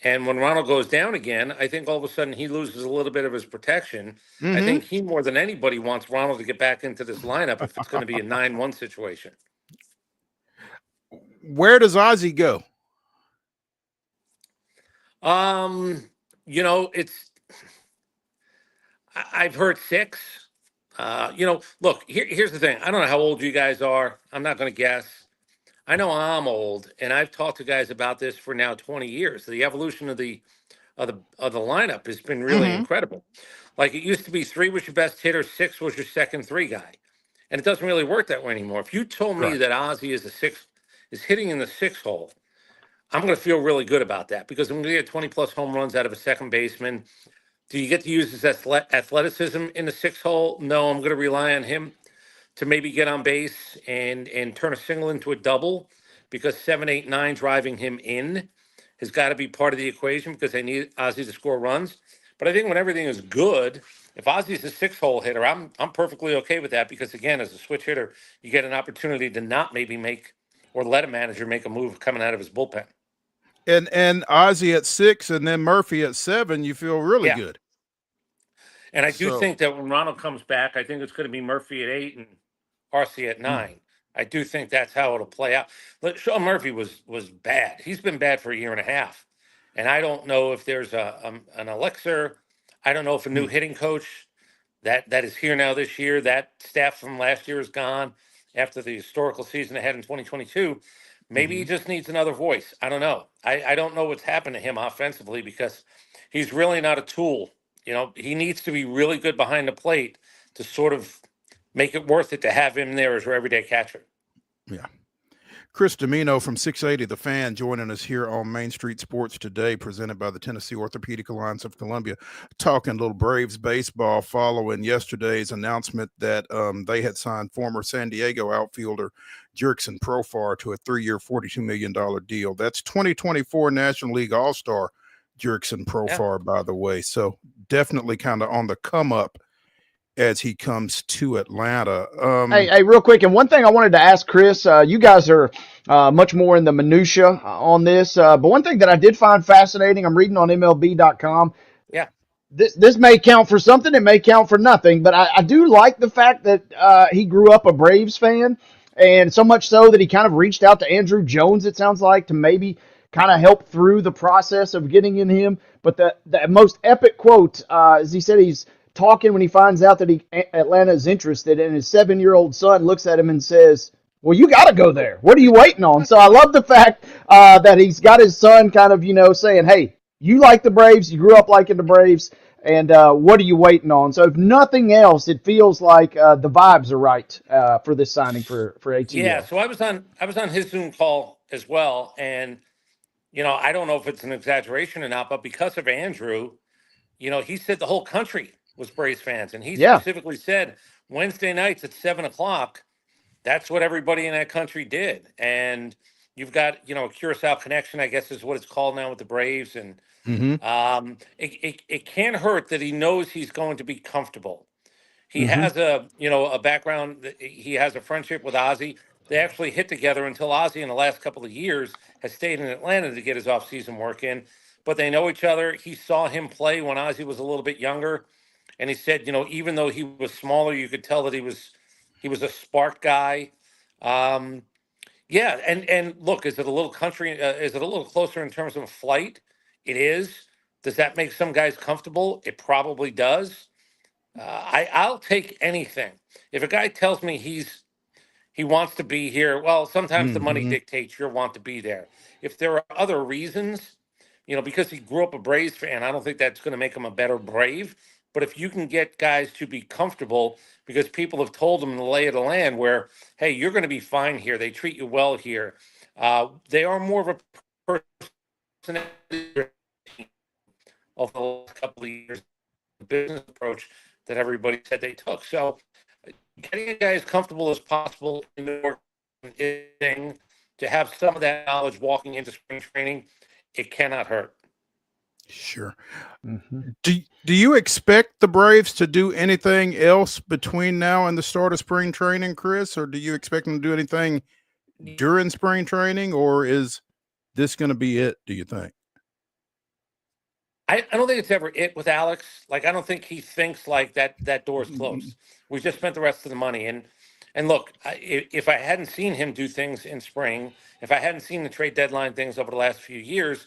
And when Ronald goes down again, I think all of a sudden he loses a little bit of his protection. I think he, more than anybody, wants Ronald to get back into this lineup if it's going to be a 9-1 situation. Where does Ozzie go? I've heard 6. Look, here's the thing. I don't know how old you guys are. I'm not going to guess. I know I'm old, and I've talked to guys about this for now 20 years. The evolution of the lineup has been really incredible. Like, it used to be 3 was your best hitter, 6 was your second 3 guy, and it doesn't really work that way anymore. If you told me that Ozzie is hitting in the 6 hole, I'm going to feel really good about that because I'm going to get 20 plus home runs out of a second baseman. Do you get to use his athleticism in the 6 hole? No, I'm going to rely on him to maybe get on base and turn a single into a double because 7, 8, 9 driving him in has got to be part of the equation because they need Ozzy to score runs. But I think when everything is good, if Ozzy's a 6 hole hitter, I'm perfectly okay with that because again, as a switch hitter, you get an opportunity to not maybe make or let a manager make a move coming out of his bullpen. And Ozzy at 6 and then Murphy at 7, you feel really Yeah. good. And I do So- think that when Ronald comes back, I think it's going to be Murphy at 8 and RC at 9. I do think that's how it'll play out. But Sean Murphy was bad. He's been bad for a year and a half, and I don't know if there's an elixir. I don't know if a new hitting coach that is here now this year. That staff from last year is gone after the historical season ahead in 2022. Maybe he just needs another voice. I don't know. I don't know what's happened to him offensively because he's really not a tool. You know, he needs to be really good behind the plate to sort of make it worth it to have him there as your everyday catcher. Yeah. Chris DiMino from 680 The Fan joining us here on Main Street Sports today, presented by the Tennessee Orthopedic Alliance of Columbia, talking little Braves baseball following yesterday's announcement that they had signed former San Diego outfielder Jurickson Profar to a 3-year, $42 million deal. That's 2024 National League All-Star Jurickson Profar, by the way. So definitely kind of on the come up as he comes to Atlanta. Hey, real quick, and one thing I wanted to ask Chris, you guys are much more in the minutia on this, but one thing that I did find fascinating, I'm reading on MLB.com. Yeah. This may count for something, it may count for nothing, but I do like the fact that he grew up a Braves fan, and so much so that he kind of reached out to Andrew Jones, it sounds like, to maybe kind of help through the process of getting in him. But the most epic quote is he said he's talking when he finds out that Atlanta is interested, and his 7-year-old son looks at him and says, well, you got to go there. What are you waiting on? So I love the fact that he's got his son kind of, saying, hey, you like the Braves, you grew up liking the Braves, and what are you waiting on? So if nothing else, it feels like the vibes are right for this signing for ATL. Yeah, so I was on his Zoom call as well, and I don't know if it's an exaggeration or not, but because of Andrew, he said the whole country was Braves fans, and he specifically said Wednesday nights at 7:00. That's what everybody in that country did, and you've got a Curacao connection, I guess is what it's called now with the Braves, and it can't hurt that he knows he's going to be comfortable. He has a background. He has a friendship with Ozzy. They actually hit together until Ozzy in the last couple of years has stayed in Atlanta to get his off-season work in. But they know each other. He saw him play when Ozzy was a little bit younger, and he said, even though he was smaller, you could tell that he was a spark guy. Yeah, and look, is it a little country? Is it a little closer in terms of a flight? It is. Does that make some guys comfortable? It probably does. I'll take anything. If a guy tells me he wants to be here, well, sometimes the money dictates your want to be there. If there are other reasons, because he grew up a Braves fan, I don't think that's going to make him a better Brave. But if you can get guys to be comfortable because people have told them the lay of the land where, hey, you're going to be fine here. They treat you well here. They are more of a personality over the last couple of years, the business approach that everybody said they took. So getting a guy as comfortable as possible in the work thing to have some of that knowledge walking into spring training, it cannot hurt. Sure. Do you expect the Braves to do anything else between now and the start of spring training, Chris, or do you expect them to do anything during spring training, or is this going to be it, do you think? I don't think it's ever it with Alex. Like, I don't think he thinks like that door's closed. We just spent the rest of the money. And look, if I hadn't seen him do things in spring, if I hadn't seen the trade deadline things over the last few years,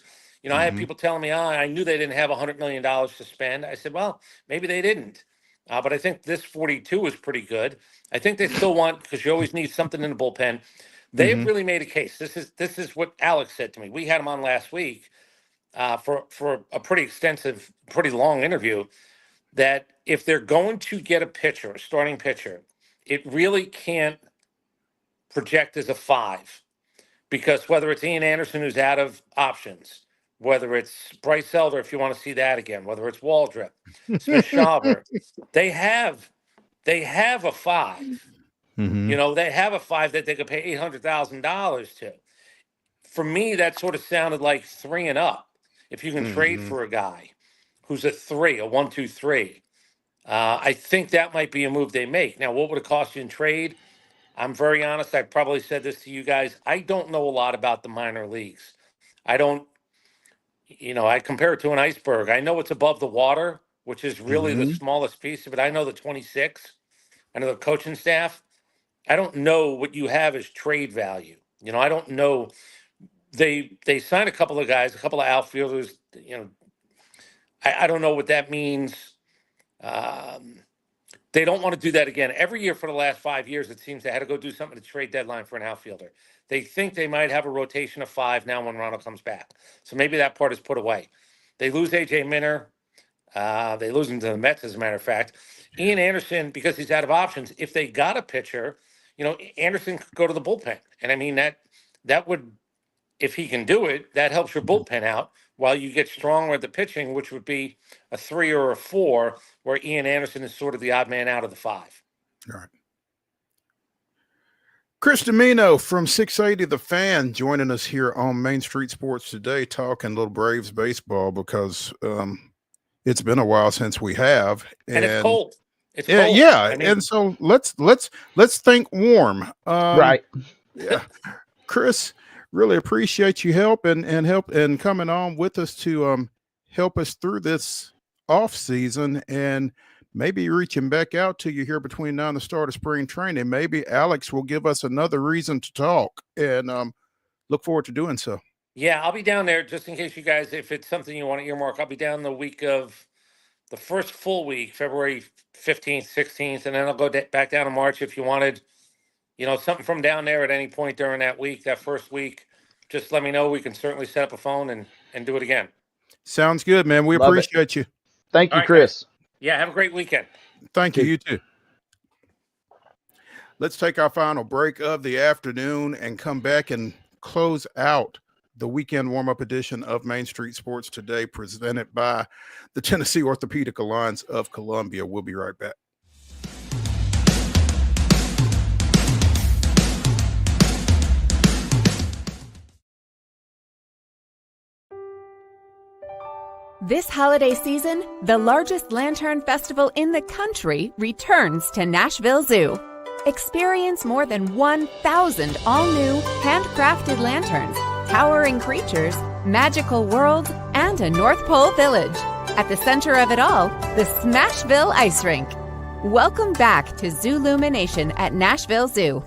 I had people telling me, I knew they didn't have $100 million to spend. I said, well, maybe they didn't. But I think this 42 is pretty good. I think they still want, because you always need something in the bullpen. They've really made a case. This is what Alex said to me. We had him on last week for a pretty extensive, pretty long interview, that if they're going to get a pitcher, a starting pitcher, it really can't project as a 5. because whether it's Ian Anderson, who's out of options, whether it's Bryce Elder, if you want to see that again, whether it's Waldrop, Smith Schauber, they have a 5. Mhm. They have a 5 that they could pay $800,000 to. For me, that sort of sounded like 3 and up. If you can trade Mhm. for a guy who's a 3, a 1, 2, 3, I think that might be a move they make. Now, what would it cost you in trade? I'm very honest. I probably said this to you guys. I don't know a lot about the minor leagues. I don't, I compare it to an iceberg. I know it's above the water, which is really the Mhm. smallest piece of it. I know the 26. I know the coaching staff. I don't know what you have as trade value. I don't know. They signed a couple of guys, a couple of outfielders. I don't know what that means. Um, They don't want to do that again. Every year for the last 5 years, it seems they had to go do something at the trade deadline for an outfielder. They think they might have a rotation of 5 now when Ronald comes back. So maybe that part is put away. They lose A.J. Minter. They lose him to the Mets, as a matter of fact. Ian Anderson, because he's out of options, if they got a pitcher, Anderson could go to the bullpen. And I mean, that would, if he can do it, that helps your bullpen out while you get stronger at the pitching, which would be a 3 or a 4, where Ian Anderson is sort of the odd man out of the 5. All right. Chris DiMino from 680 The Fan joining us here on Main Street Sports today, talking little Braves baseball because it's been a while since we have, And it's cold. It's yeah, cold. yeah. I mean, And so let's think warm. Right. Yeah, Chris, really appreciate you help and coming on with us to help us through this off season and maybe reaching back out to you here between now and the start of spring training. Maybe Alex will give us another reason to talk, and look forward to doing so. yeah, I'll be down there just in case you guys, if it's something you want to earmark, I'll be down the week of the first full week, February 15th, 16th, and then I'll go back down in March if you wanted, something from down there at any point during that week, that first week. Just let me know. We can certainly set up a phone and do it again. Sounds good, man. We Love it. appreciate you. Thank All you, right, Chris. guys. Yeah, have a great weekend. Thank you. You too. Let's take our final break of the afternoon and come back and close out the weekend warm-up edition of Main Street Sports today, presented by the Tennessee Orthopedic Alliance of Columbia. We'll be right back. This holiday season, the largest lantern festival in the country returns to Nashville Zoo. Experience more than 1,000 all-new, handcrafted lanterns, towering creatures, magical worlds, and a North Pole village. At the center of it all, the Smashville Ice Rink. Welcome back to Zoolumination at Nashville Zoo.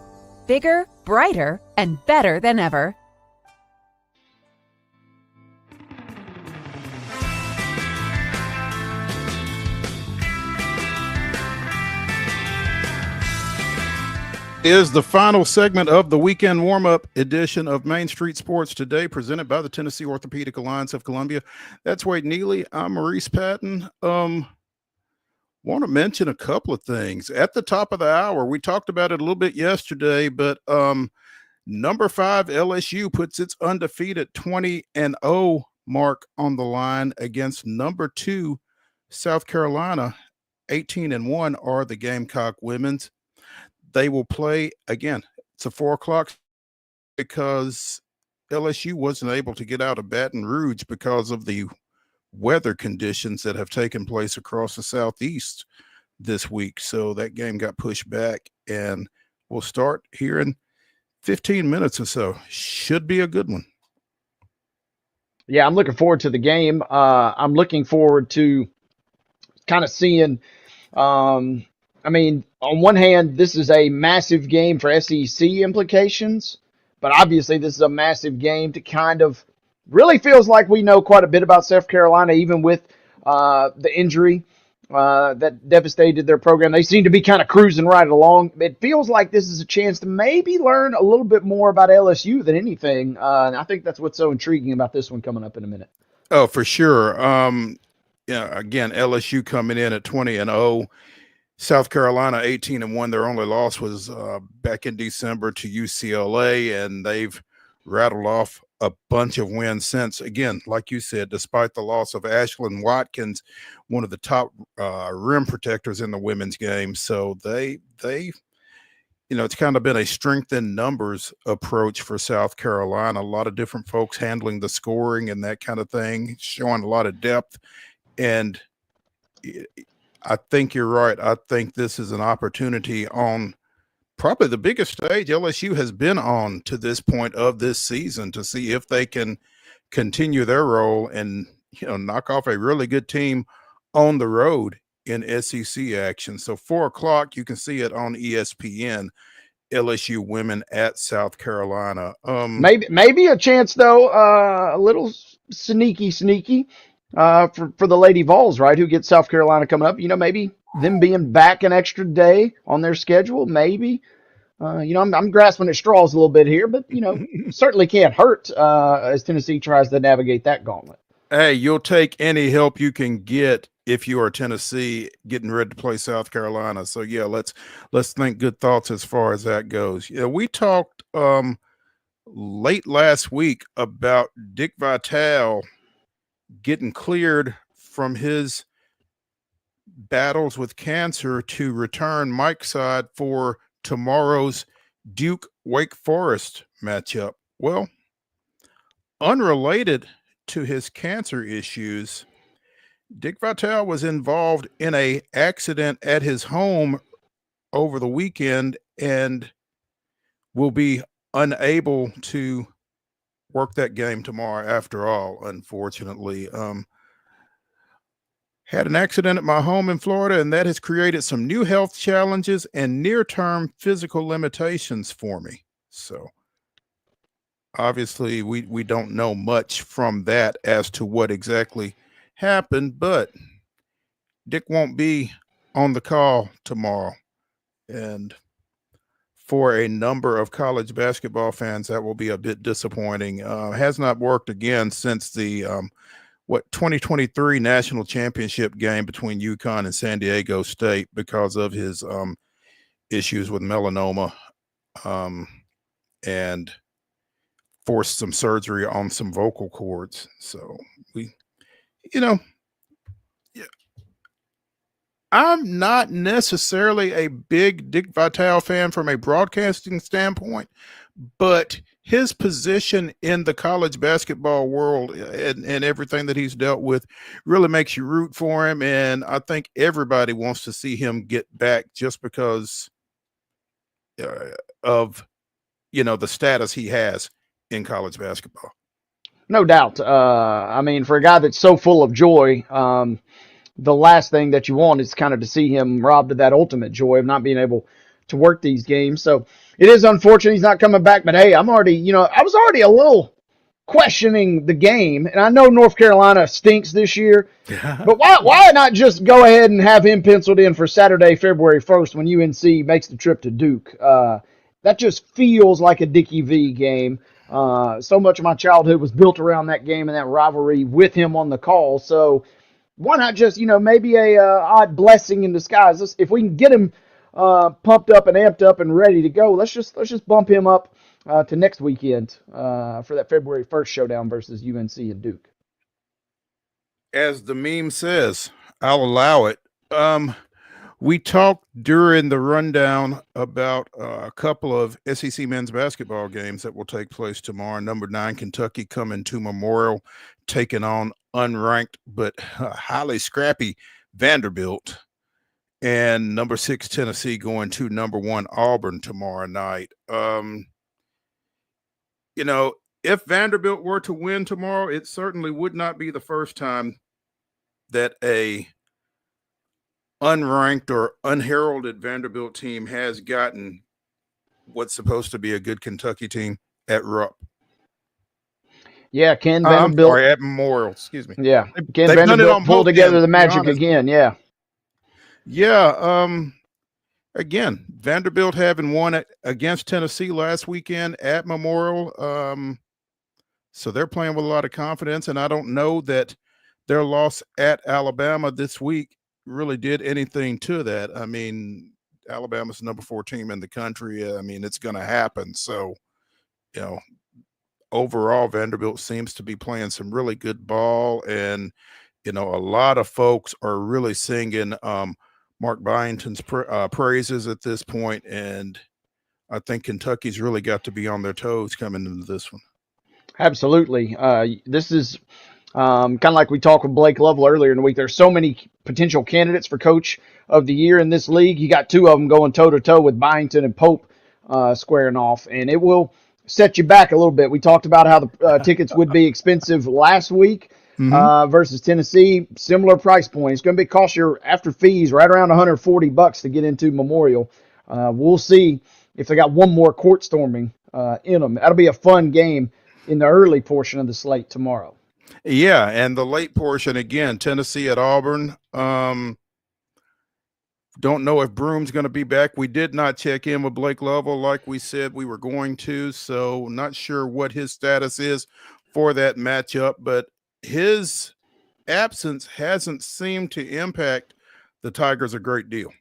Bigger, brighter, and better than ever. Is the final segment of the weekend warm-up edition of Main Street Sports today, presented by the Tennessee Orthopedic Alliance of Columbia. That's Wade Neely. I'm Maurice Patton. Want to mention a couple of things at the top of the hour. We talked about it a little bit yesterday, but number 5 LSU puts its undefeated 20-0 mark on the line against number 2 South Carolina. 18-1 are the Gamecock women's. They will play again. It's a 4:00 because LSU wasn't able to get out of Baton Rouge because of the weather conditions that have taken place across the Southeast this week. So that game got pushed back, and we'll start here in 15 minutes or so. Should be a good one. Yeah, I'm looking forward to the game. I'm looking forward to kind of seeing I mean, on one hand, this is a massive game for SEC implications, but obviously this is a massive game to kind of really feels like we know quite a bit about South Carolina, even with the injury that devastated their program. They seem to be kind of cruising right along. It feels like this is a chance to maybe learn a little bit more about LSU than anything, and I think that's what's so intriguing about this one coming up in a minute. Oh, for sure. Again, LSU coming in at 20-0. South Carolina 18-1. Their only loss was back in December to UCLA, and they've rattled off a bunch of wins since, again, like you said, despite the loss of Ashlyn Watkins, one of the top rim protectors in the women's game. So they it's kind of been a strength in numbers approach for South Carolina. A lot of different folks handling the scoring and that kind of thing, showing a lot of depth. And I think you're right. I think this is an opportunity on probably the biggest stage LSU has been on to this point of this season to see if they can continue their role and, knock off a really good team on the road in SEC action. So 4:00, you can see it on ESPN, LSU women at South Carolina. Maybe a chance though, a little sneaky for the Lady Vols, right? Who get South Carolina coming up? Maybe them being back an extra day on their schedule. Maybe. I'm grasping at straws a little bit here, but certainly can't hurt as Tennessee tries to navigate that gauntlet. Hey, you'll take any help you can get if you are Tennessee getting ready to play South Carolina. So yeah, let's think good thoughts as far as that goes. Yeah, we talked late last week about Dick Vitale getting cleared from his battles with cancer to return Mike's side for tomorrow's Duke Wake Forest matchup. Well, unrelated to his cancer issues, Dick Vitale was involved in a accident at his home over the weekend and will be unable to work that game tomorrow after all, unfortunately. Had an accident at my home in Florida, and that has created some new health challenges and near-term physical limitations for me. So obviously we don't know much from that as to what exactly happened, but Dick won't be on the call tomorrow. And for a number of college basketball fans, that will be a bit disappointing. Has not worked again since the 2023 national championship game between UConn and San Diego State because of his issues with melanoma and forced some surgery on some vocal cords. So I'm not necessarily a big Dick Vitale fan from a broadcasting standpoint, but his position in the college basketball world and everything that he's dealt with really makes you root for him. And I think everybody wants to see him get back just because of, the status he has in college basketball. No doubt. For a guy that's so full of joy, the last thing that you want is kind of to see him robbed of that ultimate joy of not being able to work these games. So it is unfortunate he's not coming back. But hey, I was already a little questioning the game, and I know North Carolina stinks this year, but why not just go ahead and have him penciled in for Saturday, February 1st when UNC makes the trip to Duke? That just feels like a Dickie V game. So much of my childhood was built around that game and that rivalry with him on the call. So why not just, maybe a odd blessing in disguise? If we can get him pumped up and amped up and ready to go, let's just bump him up to next weekend for that February 1st showdown versus UNC and Duke. As the meme says, I'll allow it. We talked during the rundown about a couple of SEC men's basketball games that will take place tomorrow. Number 9 Kentucky coming to Memorial, taking on unranked but highly scrappy Vanderbilt, and number 6 Tennessee going to number 1 Auburn tomorrow night. If Vanderbilt were to win tomorrow, it certainly would not be the first time that a unranked or unheralded Vanderbilt team has gotten what's supposed to be a good Kentucky team at Rupp. Yeah, Ken Vanderbilt. Or at Memorial, excuse me. Yeah, Ken Vanderbilt pulled together the magic again, yeah. Yeah, again, Vanderbilt having won against Tennessee last weekend at Memorial. So they're playing with a lot of confidence, and I don't know that their loss at Alabama this week really did anything to that. I mean, Alabama's the number 4 team in the country. I mean, it's going to happen. So, overall, Vanderbilt seems to be playing some really good ball, and a lot of folks are really singing Mark Byington's praises at this point, and I think Kentucky's really got to be on their toes coming into this one. Absolutely. This is kind of like we talked with Blake Lovell earlier in the week. There's so many potential candidates for Coach of the Year in this league. You got two of them going toe-to-toe with Byington and Pope squaring off, and it will set you back a little bit. We talked about how the tickets would be expensive last week versus Tennessee. Similar price point. It's going to cost you after fees right around $140 to get into Memorial. We'll see if they got one more court storming in them. That'll be a fun game in the early portion of the slate tomorrow. Yeah, and the late portion, again, Tennessee at Auburn. Don't know if Broom's going to be back. We did not check in with Blake Lovell like we said we were going to, so not sure what his status is for that matchup, but his absence hasn't seemed to impact the Tigers a great deal.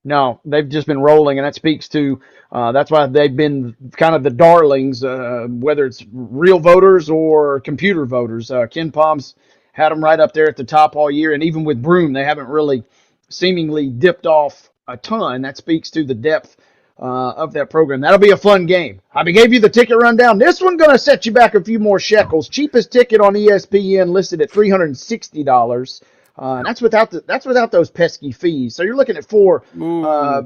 No, they've just been rolling, and that speaks to that's why they've been kind of the darlings, whether it's real voters or computer voters. Ken Palm's had them right up there at the top all year, and even with Broom, they haven't really seemingly dipped off a ton. That speaks to the depth of that program. That'll be a fun game. I gave you the ticket rundown. This one's going to set you back a few more shekels. Cheapest ticket on ESPN listed at $360. And that's without those pesky fees. So you're looking at four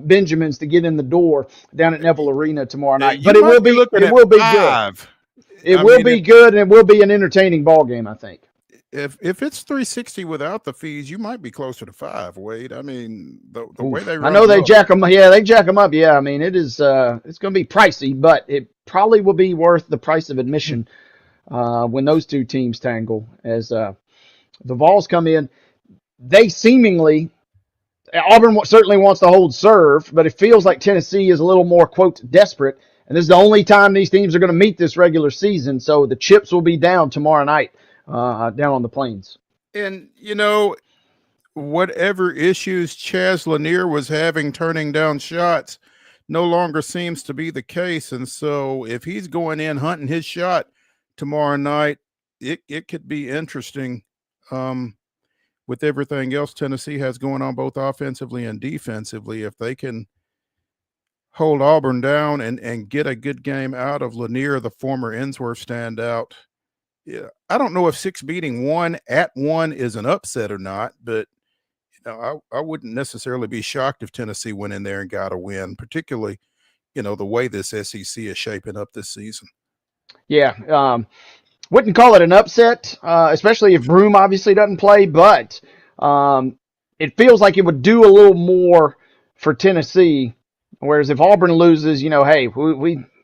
Benjamins to get in the door down at Neville Arena tomorrow night. But it will be good. It will be good, and it will be an entertaining ball game, I think. If it's $360 without the fees, you might be closer to $5, Wade. I mean, the way they run, I know they jack them. Yeah, they jack them up. Yeah, I mean, it is. It's going to be pricey, but it probably will be worth the price of admission when those two teams tangle. As the Vols come in, they seemingly, Auburn certainly wants to hold serve, but it feels like Tennessee is a little more, quote, desperate. And this is the only time these teams are going to meet this regular season. So the chips will be down tomorrow night down on the Plains. And, whatever issues Chaz Lanier was having turning down shots no longer seems to be the case. And so if he's going in hunting his shot tomorrow night, it could be interesting. With everything else Tennessee has going on both offensively and defensively, if they can hold Auburn down and get a good game out of Lanier, the former Ensworth standout. Yeah, I don't know if 6 beating 1 at 1 is an upset or not, but I wouldn't necessarily be shocked if Tennessee went in there and got a win, particularly, the way this SEC is shaping up this season. Yeah, wouldn't call it an upset, especially if Broom obviously doesn't play, but it feels like it would do a little more for Tennessee. Whereas if Auburn loses, hey,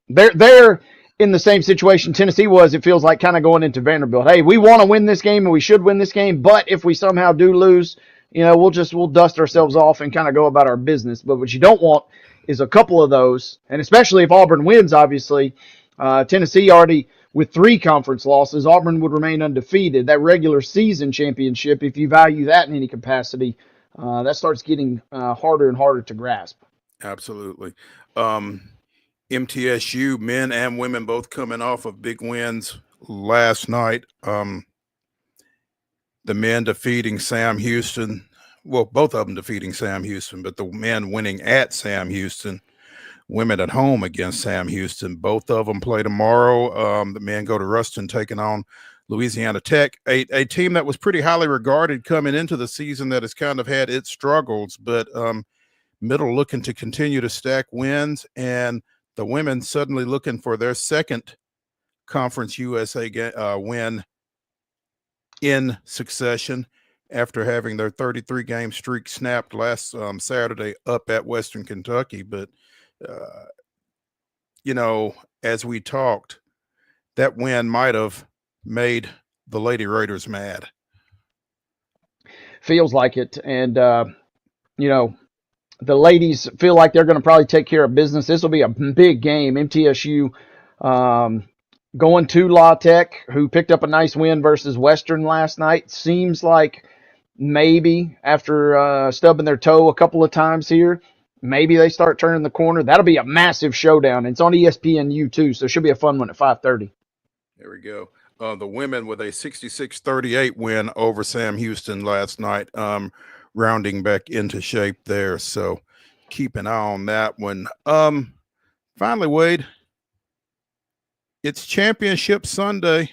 they're in the same situation Tennessee was. It feels like kind of going into Vanderbilt. Hey, we want to win this game and we should win this game, but if we somehow do lose, we'll dust ourselves off and kind of go about our business. But what you don't want is a couple of those, and especially if Auburn wins, obviously, Tennessee already with 3 conference losses, Auburn would remain undefeated. That regular season championship, if you value that in any capacity, that starts getting harder and harder to grasp. Absolutely. MTSU, men and women, both coming off of big wins last night. The men defeating Sam Houston. Well, both of them defeating Sam Houston, but the men winning at Sam Houston. Women at home against Sam Houston. Both of them play tomorrow. The men go to Ruston taking on Louisiana Tech, a team that was pretty highly regarded coming into the season that has kind of had its struggles, but Middle looking to continue to stack wins, and the women suddenly looking for their second Conference USA win in succession after having their 33-game streak snapped last Saturday up at Western Kentucky. But as we talked, that win might have made the Lady Raiders mad. Feels like it. And, the ladies feel like they're going to probably take care of business. This will be a big game. MTSU going to La Tech, who picked up a nice win versus Western last night. Seems like maybe after stubbing their toe a couple of times here, maybe they start turning the corner. That'll be a massive showdown. It's on ESPNU too, so it should be a fun one at 5:30. There we go. The women with a 66-38 win over Sam Houston last night, rounding back into shape there. So keep an eye on that one. Finally, Wade, it's Championship Sunday.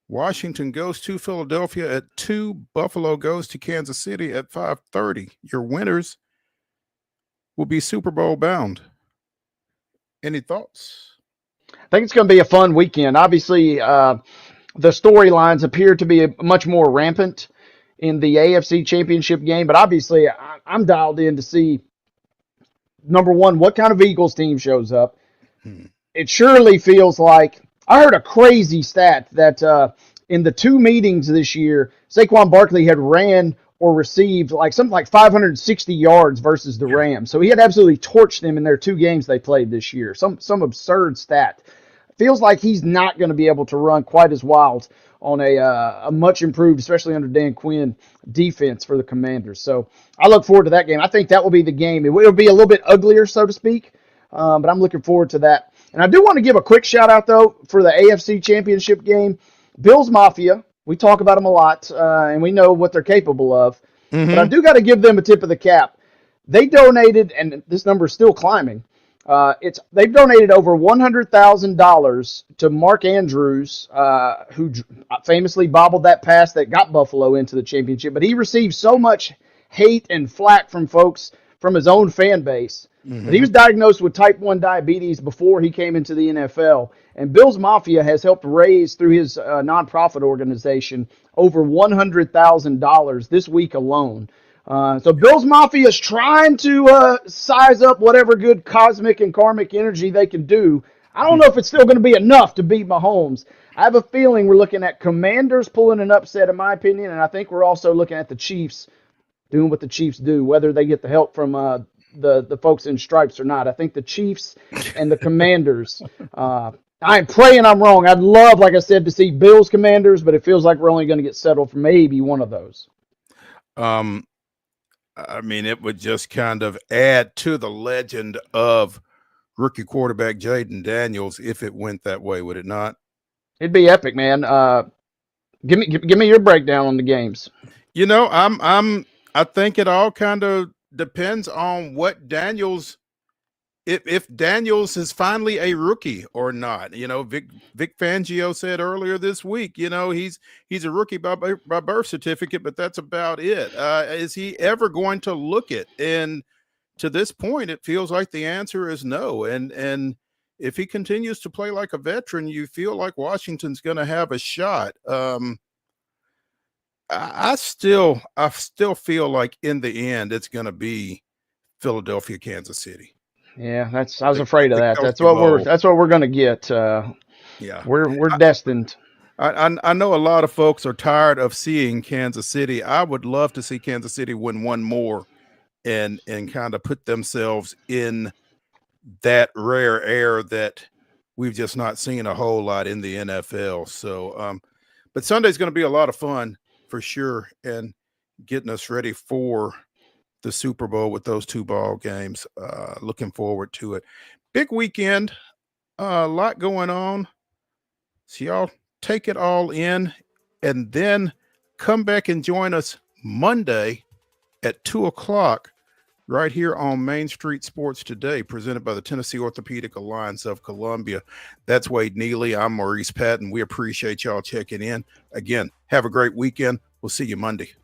Washington goes to Philadelphia at 2. Buffalo goes to Kansas City at 5:30. Your winners will be Super Bowl bound. Any thoughts? I think it's going to be a fun weekend. Obviously, the storylines appear to be much more rampant in the AFC Championship game, but obviously I'm dialed in to see, number one, what kind of Eagles team shows up. It surely feels like, I heard a crazy stat that in the 2 meetings this year, Saquon Barkley had ran or received something like 560 yards versus the Rams. So he had absolutely torched them in their 2 games they played this year. Some absurd stat. Feels like he's not going to be able to run quite as wild on a much improved, especially under Dan Quinn, defense for the Commanders. So I look forward to that game. I think that will be the game. It will be a little bit uglier, so to speak, but I'm looking forward to that. And I do want to give a quick shout out, though, for the AFC Championship game. Bills Mafia, we talk about them a lot, and we know what they're capable of. But I do got to give them a tip of the cap. They donated, and this number is still climbing. They've donated over $100,000 to Mark Andrews, who famously bobbled that pass that got Buffalo into the championship. But he received so much hate and flack from folks from his own fan base. But he was diagnosed with type 1 diabetes before he came into the NFL. And Bills Mafia has helped raise, through his nonprofit organization, over $100,000 this week alone. So Bills Mafia is trying to size up whatever good cosmic and karmic energy they can do. I don't know if it's still going to be enough to beat Mahomes. I have a feeling we're looking at Commanders pulling an upset, in my opinion, and I think we're also looking at the Chiefs doing what the Chiefs do, whether they get the help from the folks in stripes or not. I think the Chiefs and the Commanders. I'm praying I'm wrong. I'd love, like I said, to see Bills Commanders, but it feels like we're only going to get settled for maybe one of those. I mean, it would just kind of add to the legend of rookie quarterback Jaden Daniels if it went that way, would it not? It'd be epic, man. Give me your breakdown on the games. You know, I think it all kind of depends on what Daniels, if Daniels is finally a rookie or not. You know, Vic Fangio said earlier this week, you know, he's a rookie by birth certificate, but that's about it. Is he ever going to look it? And to this point, it feels like the answer is no. And if he continues to play like a veteran, you feel like Washington's going to have a shot. I still feel like in the end it's going to be Philadelphia, Kansas City. Yeah, I was afraid of that. That's what we're going to get. Yeah, we're destined. I know a lot of folks are tired of seeing Kansas City. I would love to see Kansas City win one more and kind of put themselves in that rare air that we've just not seen a whole lot in the NFL. So, but Sunday's going to be a lot of fun for sure, and getting us ready for the Super Bowl with those 2 ball games. Looking forward to it. Big weekend, a lot going on. So y'all take it all in, and then come back and join us Monday at 2:00 right here on Main Street Sports Today, presented by the Tennessee Orthopedic Alliance of Columbia. That's Wade Neely. I'm Maurice Patton. We appreciate y'all checking in. Again, have a great weekend. We'll see you Monday.